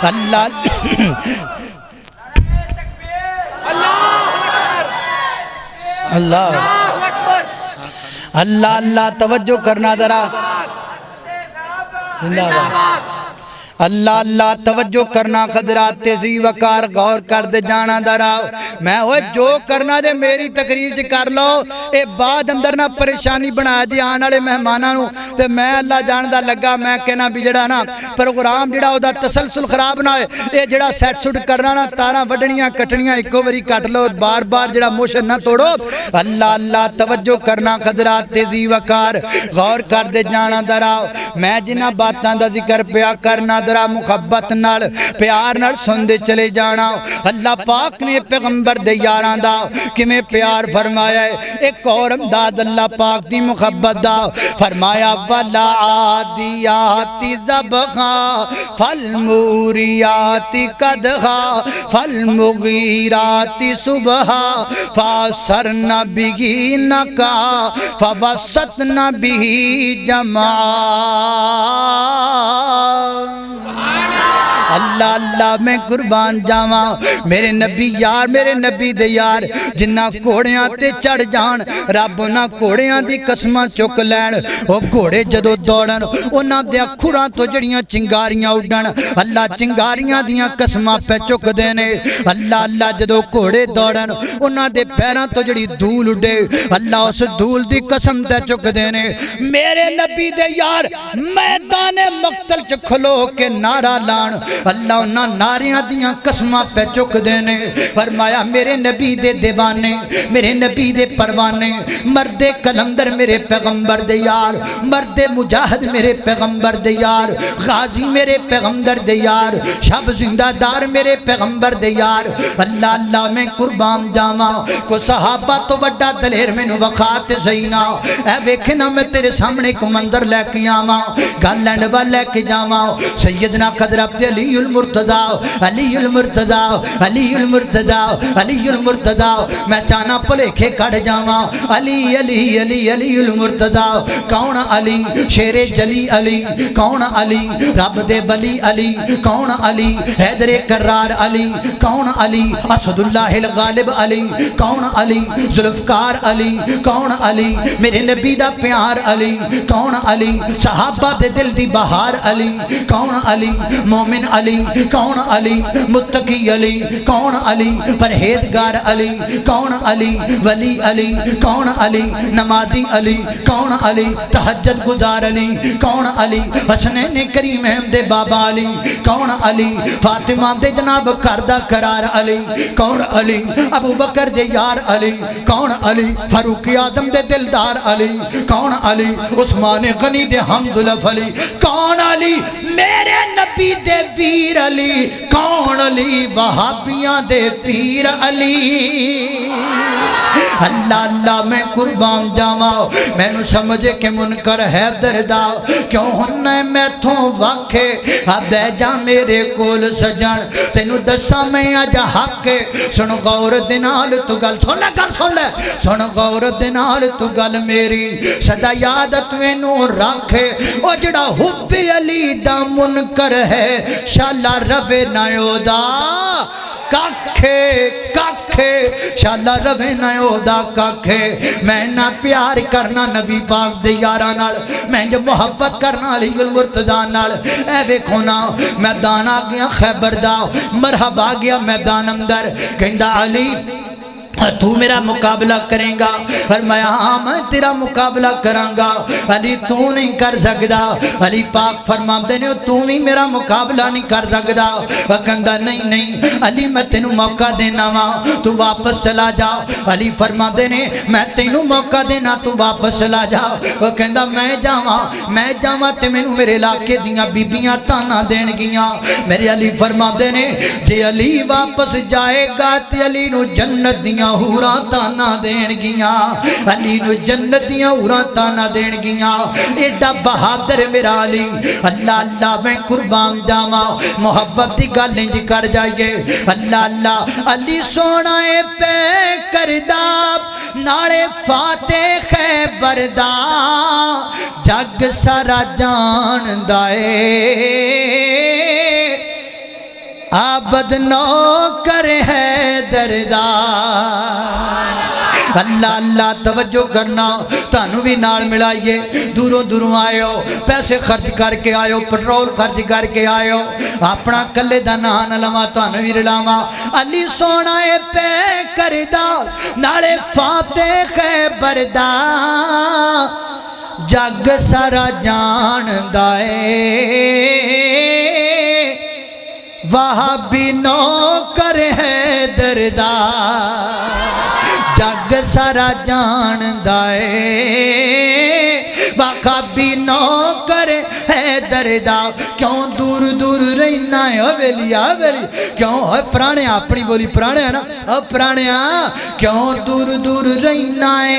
اللہ اللہ اللہ اللہ توجہ کرنا ذرا زندہ باد اللہ اللہ توجہ کرنا حضرات ذی وقار غور کر دے جانا ذرا میں ہوئے جو کرنا دے میری تقریر چ کر لو اے بعد اندر نہ پریشانی بنا جی آنے والے مہماناں نو تے میں اللہ جاندا لگا میں کہنا بھی جڑا نا پروگرام جڑا او دا تسلسل خراب نہ ہوئے اے جڑا سیٹ سٹ کرنا نا تاراں وڈنیاں کٹنیاں ایکو واری کٹ لو بار بار جڑا موشن نہ توڑو اللہ اللہ توجہ کرنا حضرات ذی وقار غور کر دے جانا ذرا میں جنہ باتاں دا ذکر پیا کرنا ذرا محبت نال پیار نال سن دے چلے جانا اللہ پاک نے پیغمبر دے یاراں دا کیویں پیار فرمایا ہے ایک اور امداد اللہ پاک دی محبت دا فرمایا ولا عادیات ذبحا فالموریات قدحا فالمغیرات صبحا فاسرن به نقا فوسطن به جمعا اللہ اللہ میں قربان جاواں میرے نبی یار میرے نبی دے یار جنہ گھوڑیاں تے چڑھ جان رب انہاں گھوڑیاں دی قسماں چک لین او گھوڑے جدو دوڑن انہاں دے کھراں تو جڑیاں چنگاریاں اڈن اللہ چنگاریاں دیاں قسماں پہ چک دینے اللہ اللہ جدو گھوڑے دوڑن انہاں دے پیراں تو جڑی دھول اڈے اللہ اس دھول دی قسم تے چک دینے میرے نبی دے یار میدان مقتل چ کھلو کے نعرہ لان اللہ اللہ انہاں ناریاں دیاں قسماں پہ چک دینے فرمایا میرے نبی دے دیوانے میرے نبی دے پروانے مرد کلندر میرے پیغمبر دے یار مرد مجاہد میرے پیغمبر دے یار غازی میرے پیغمبر دے یار شب زندہ دار میرے پیغمبر دے یار اللہ اللہ میں قربان جاواں کو صحابہ تو بڑا دلیر میں نو وقات زینا اے ویکھنا میں تیرے سامنے کو مندر لے کے آواں گل لینڈ وا لے کے جاواں سیدنا قدر عبد علی المرتضی علی المرتضی علی المرتضی علی المرتضی میں چانا پلیکھے کٹ جاواں علی علی علی علی المرتضی کون علی شیر جلی علی کون علی رب دے بلی علی کون علی حیدر کرار علی کون علی اسد اللہ الغالب علی کون علی ذوالفقار علی کون علی میرے نبی دا پیار علی کون علی صحابہ دے دل دی بہار علی کون علی مومن علی کون علی متقی علی کون علی پرہیزگار علی کون علی ولی علی کون علی نمازی علی کون علی تہجد گزار علی کون علی حسنین کریم دے بابا علی کون علی فاطمہ دے جناب کردہ قرار علی کون علی ابو بکر دے یار علی کون علی فاروق آدم دے دلدار علی کون علی عثمان غنی دے حمداللہ علی کون علی میرے نبی دے ویر علی کون علی وہابیاں دے پیر علی اللہ اللہ میں قربان جاواں میں نو سمجھے کہ منکر ہے دردا کیوں ہننے میں تھوں واقع اب دے جا میرے کول سجن تینو دسا میں آجا حق سن غور دنال تو گل سن لے سن غور دنال تو گل میری صدا یاد توینو رکھے او جڑا حب علی دا منکر ہے شالا رب نایو دا کاکھے شالا روے نایو دا کاکھے میں نہ پیار کرنا نبی پاک دے یاراں نال میں جو محبت کرنا علی المرتضیٰ نال اے ویکھو نا میدان آ گیا خیبر دا مرحب آ گیا میدان اندر کہندا علی تو میرا مقابلہ کریں گا فرمایا ہاں میں تیرا مقابلہ کراں گا علی تو نہیں کر سکدا علی پاک فرماندے نے تو بھی میرا مقابلہ نہیں کر سکدا وہ کہندا نہیں علی میں تینوں موقع دینا وا تو واپس چلا جا علی فرماندے نے میں تینوں موقع دینا تو واپس چلا جا وہ کہندا میں جاواں تے مینوں میرے علاقے دیاں بیبییاں تانا دین گیاں میرے علی فرماندے نے جے علی واپس جائے گا تے علی نو جنت دیاں ہورا تانا دین گیاں علی نو جنت دیاں ہورا تانا دین گیاں ایڈا بہادر میرا علی اللہ اللہ میں قربان جاواں محبت دی گل نہیں کر جائیے اللہ اللہ علی سونا اے پہ کرداب ناڑے فاتح خیبر دا جگ سارا جان دائے عابد نوکر ہے دردا اللہ اللہ توجہ کرنا تانوں بھی نال ملائیے دوروں دوروں آئے ہو پیسے خرچ کر کے آئے ہو پٹرول خرچ کر کے آئے ہو اپنا کلے دا نام لواں تانوں بھی رلاواں علی سونا اے پہ کردا نالے فاتح خیبر دا جگ سارا جان دائے وہابی نوکر ہے دردا جگ سارا جان دائے وہابی نوکر ہے دردا کیوں دور دور رہنا ہے حویلی کیوں ہے پرانے اپنی بولی پرانے ہے نا پرانے کیوں دور دور رہنا ہے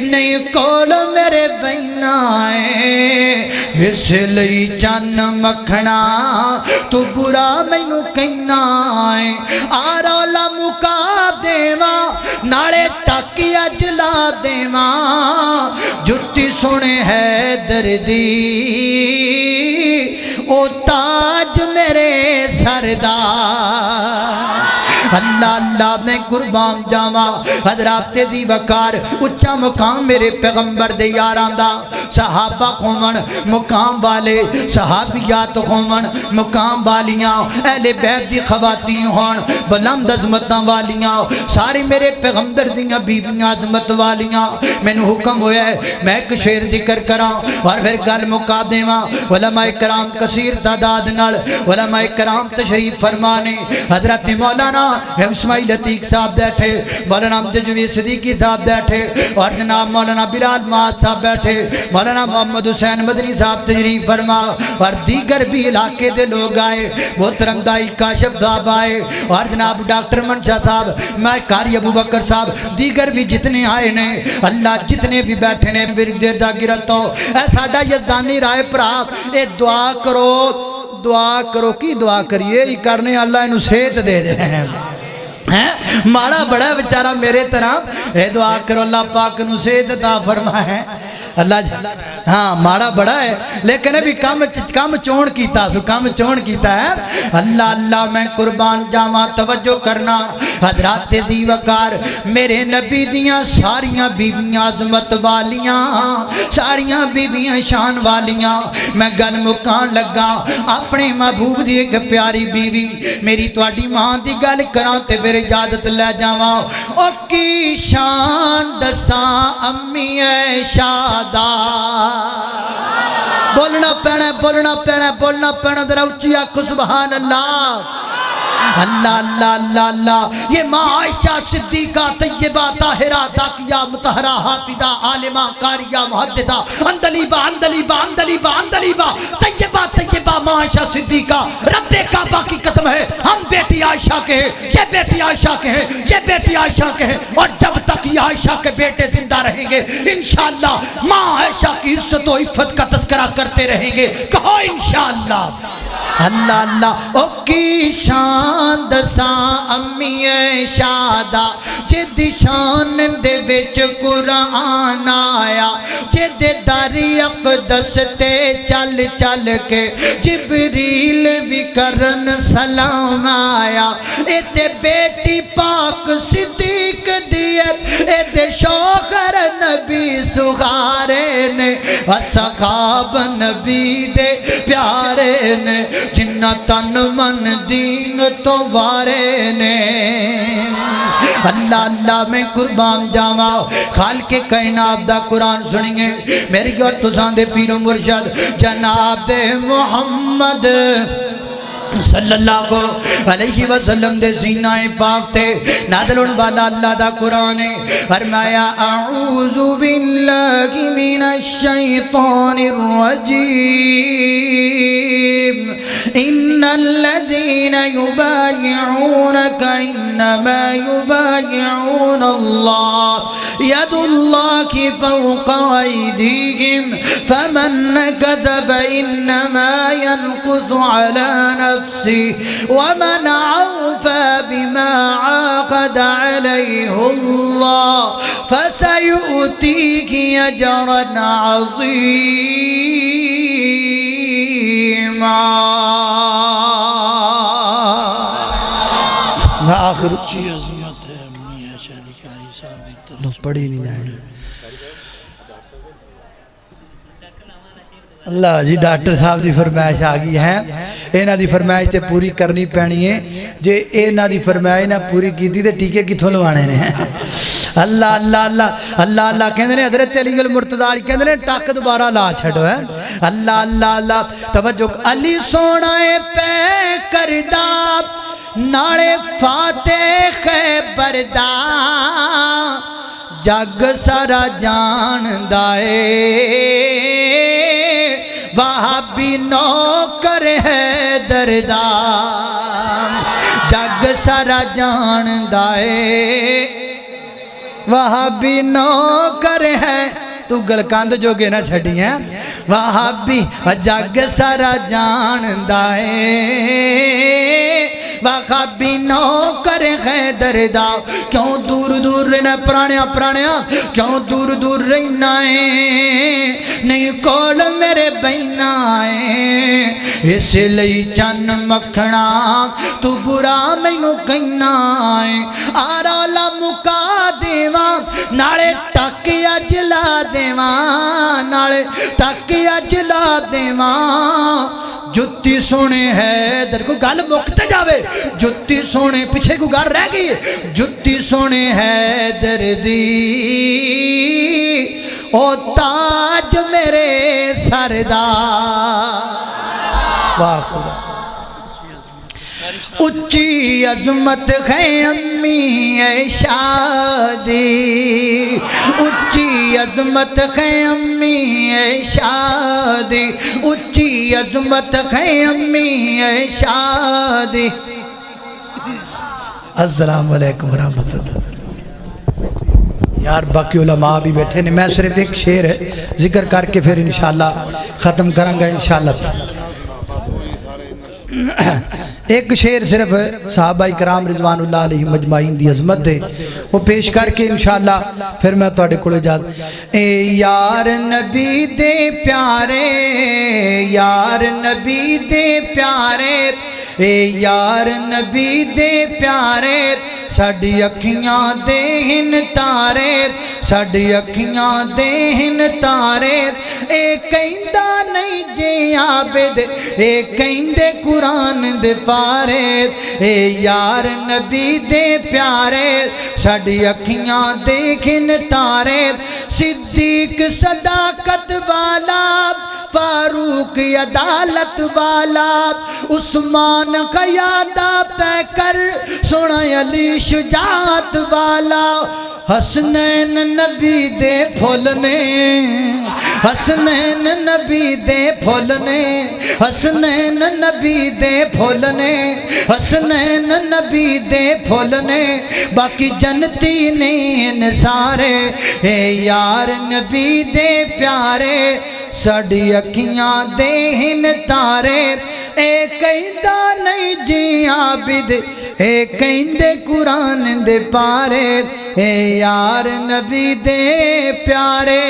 نہیں کول میرے بہنا ہے اس لئی جان مکھنا تو برا مینوں کہنا ہے آ رولا مکا دیواں ناڑے ٹاکیا جلا دیواں جتی سنے ہے دردی او تاج میرے سردار اللہ اللہ میں قربان جاوا حضرات دی وقار اچھا مقام میرے پیغمبر دے یاراں دا صحابہ ہون مقام والے صحابیات ہون مقام والیاں اہل بیت دی خواتین ہون بلند عظمتاں والیاں ساری میرے پیغمبر دیاں بیبیاں عظمت والیاں مینوں حکم ہویا ہے میں ایک شعر ذکر کراں اور پھر گل مکا دیواں علماء کرام کثیر تعداد نال علماء کرام تشریف فرمانے حضرت مولانا اسماعیل عتیق صاحب بیٹھے مولانا جوید صدیقی صاحب بیٹھے اور جناب مولانا بلال ماز صاحب بیٹھے مولانا محمد حسین مدنی صاحب تشریف فرما اور دیگر بھی علاقے دے لوگ آئے محترم دائی کاشف صاحب آئے اور جناب ڈاکٹر منشا صاحب میں قاری ابو بکر صاحب دیگر بھی جتنے آئے نے اللہ جتنے بھی بیٹھے نے میری دا گرتو اے ساڈا یزدانی رائے پرا اے دعا کرو کی دعا کریے یہ کرنے اللہ انہوں صحت دے دے ماڑا بڑا بیچارہ میرے طرح اے دعا کرو اللہ پاک نو صحت عطا فرمائے اللہ ہاں ماڑا بڑا ہے لیکن ابھی کم چون کیتا سو کم چون کیتا ہے اللہ اللہ میں قربان جاواں توجہ کرنا حضرات دی وقار میرے نبی دیاں ساریاں بیویاں عظمت والیاں ساریاں بیویاں شان والیاں میں گل مکان لگا اپنے محبوب دی ایک پیاری بیوی میری تواڈی ماں دی گل کراں تے پھر اجازت لے جاواں او کی شان دساں امی شاد بولنا پینا ذرا اچھی آنکھو سبحان اللہ اللہ اللہ اللہ اللہ یہ ماں عائشہ صدیقہ طیبہ طاہرہ تاقیہ مطہرہ حافظہ عالمہ قاریہ محدثہ اندلیبہ طیبہ ماں عائشہ صدیقہ رب کعبہ کی قسم ہے ہم بیٹی عائشہ کے ہیں یہ بیٹی عائشہ کے ہیں یہ بیٹی عائشہ کے ہیں اور جب تک یہ عائشہ کے بیٹے زندہ رہیں گے انشاءاللہ ماں عائشہ کی عزت و عفت کا تذکرہ کرتے رہیں گے کہو انشاءاللہ اللہ اللہ او کی شان دساں امی شادہ جد شان دے وچ قرآن آیا جد داری اقدس تے چل چل کے جبریل بھی کرن سلام آیا اے تے بیٹی پاک صدیق دیت اے تے شوہر نبی سغارے نے اصحاب نبی دے پیارے نے جنہ تن من دین تو وارے نے اللہ اللہ میں قربان جاواں خالق کائنات دا قرآن سنیں میری اور تساں دے پیر و مرشد جناب محمد صلی اللہ علیہ وسلم دے سینہ پاک تے نازل والا اللہ دا قرآن فرمایا اعوذ باللہ من الشیطان الرجیم ان الذین یبایعونک انما یبایعون اللہ ید اللہ فوق ایدیہم فمن نکذب انما ينقض على نفسه ومن عوفى بما عاقد عليه الله فسيؤتيه أجرا عظيما آخر اچھی عظمت ہے میاں شادی کاری صاحب لو پڑھی نہیں جائیں اللہ جی ڈاکٹر صاحب دی فرمائش آگئی ہے اینا دی فرمائش تے پوری کرنی پینی ہے جے اینا دی فرمائش نہ پوری کی تھی تے ٹیکے کی تھو لوانے نے اللہ اللہ اللہ اللہ اللہ کہندے نے حضرت علی المرتضی کہندے نے ٹاک دوبارہ لا چھڑو ہے اللہ اللہ اللہ توجہ علی سونا پہ کردہ ناڑے فاتح بردہ جگ سارا جان دائے وہابی نوکر ہے دردام جگ سارا جان دائے وہابی نوکر ہے تو گلکاند جو گے نہ چھڑی ہیں وہابی جگ سارا جان دائے وہابی نوکر ہے دردا کیوں دور دور رہنا پرانیا کیوں دور دور رہنا ہے نہیں کول میرے بہنا ہے اس لئی چن مکھنا تو برا مینوں کہنا ہے آرالا مکا دیواں نالے ٹاکیا جلا دیواں نالے ٹاکیا جلا دیواں جتی سونے ہے در کو گل مکتے جاوے جتی سونے پیچھے کو گل رہ گئی جتی سونے ہے دردی او تاج میرے سردار واہ خدا اچھی عظمت ہے امی اے شادی اچھی عظمت ہے امی اے شادی اچھی عظمت ہے امی اے شادی السلام علیکم ورحمۃ اللہ یار باقی علماء بھی بیٹھے نے میں صرف ایک شعر ذکر کر کے پھر انشاءاللہ ختم کروں گا انشاءاللہ ایک شعر صرف صحابہ کرام رضوان اللہ علیہ مجمعین دی عظمت دے وہ پیش کر کے انشاءاللہ پھر میں توڑے کڑے جات اے یار نبی دے پیارے یار نبی دے پیارے اے یار نبی دے پیارے ساڑی اکھیاں دے ہن تارے ساڑی اکھیاں دے ہن تارے اے کہندہ نہیں جے عابد اے کہندے قرآن دے پارے اے یار نبی دے پیارے ساڑی اکھیاں دے ہن تارے صدیق صداقت والا فاروق عدالت والا عثمان قیادہ طے کر سونا علی شجاعت والا حسنین نبی دے پھولنے حسنین نبی دے پھولنے حسنین نبی دے پھولنے حسنین نبی دے پھولنے باقی جنتی نہیں سارے اے یار نبی دے پیارے ساڑی اکھیاں دے ہن تارے اے کہندہ نہیں جی عابد اے کہندے قرآن دے پارے اے یار نبی دے پیارے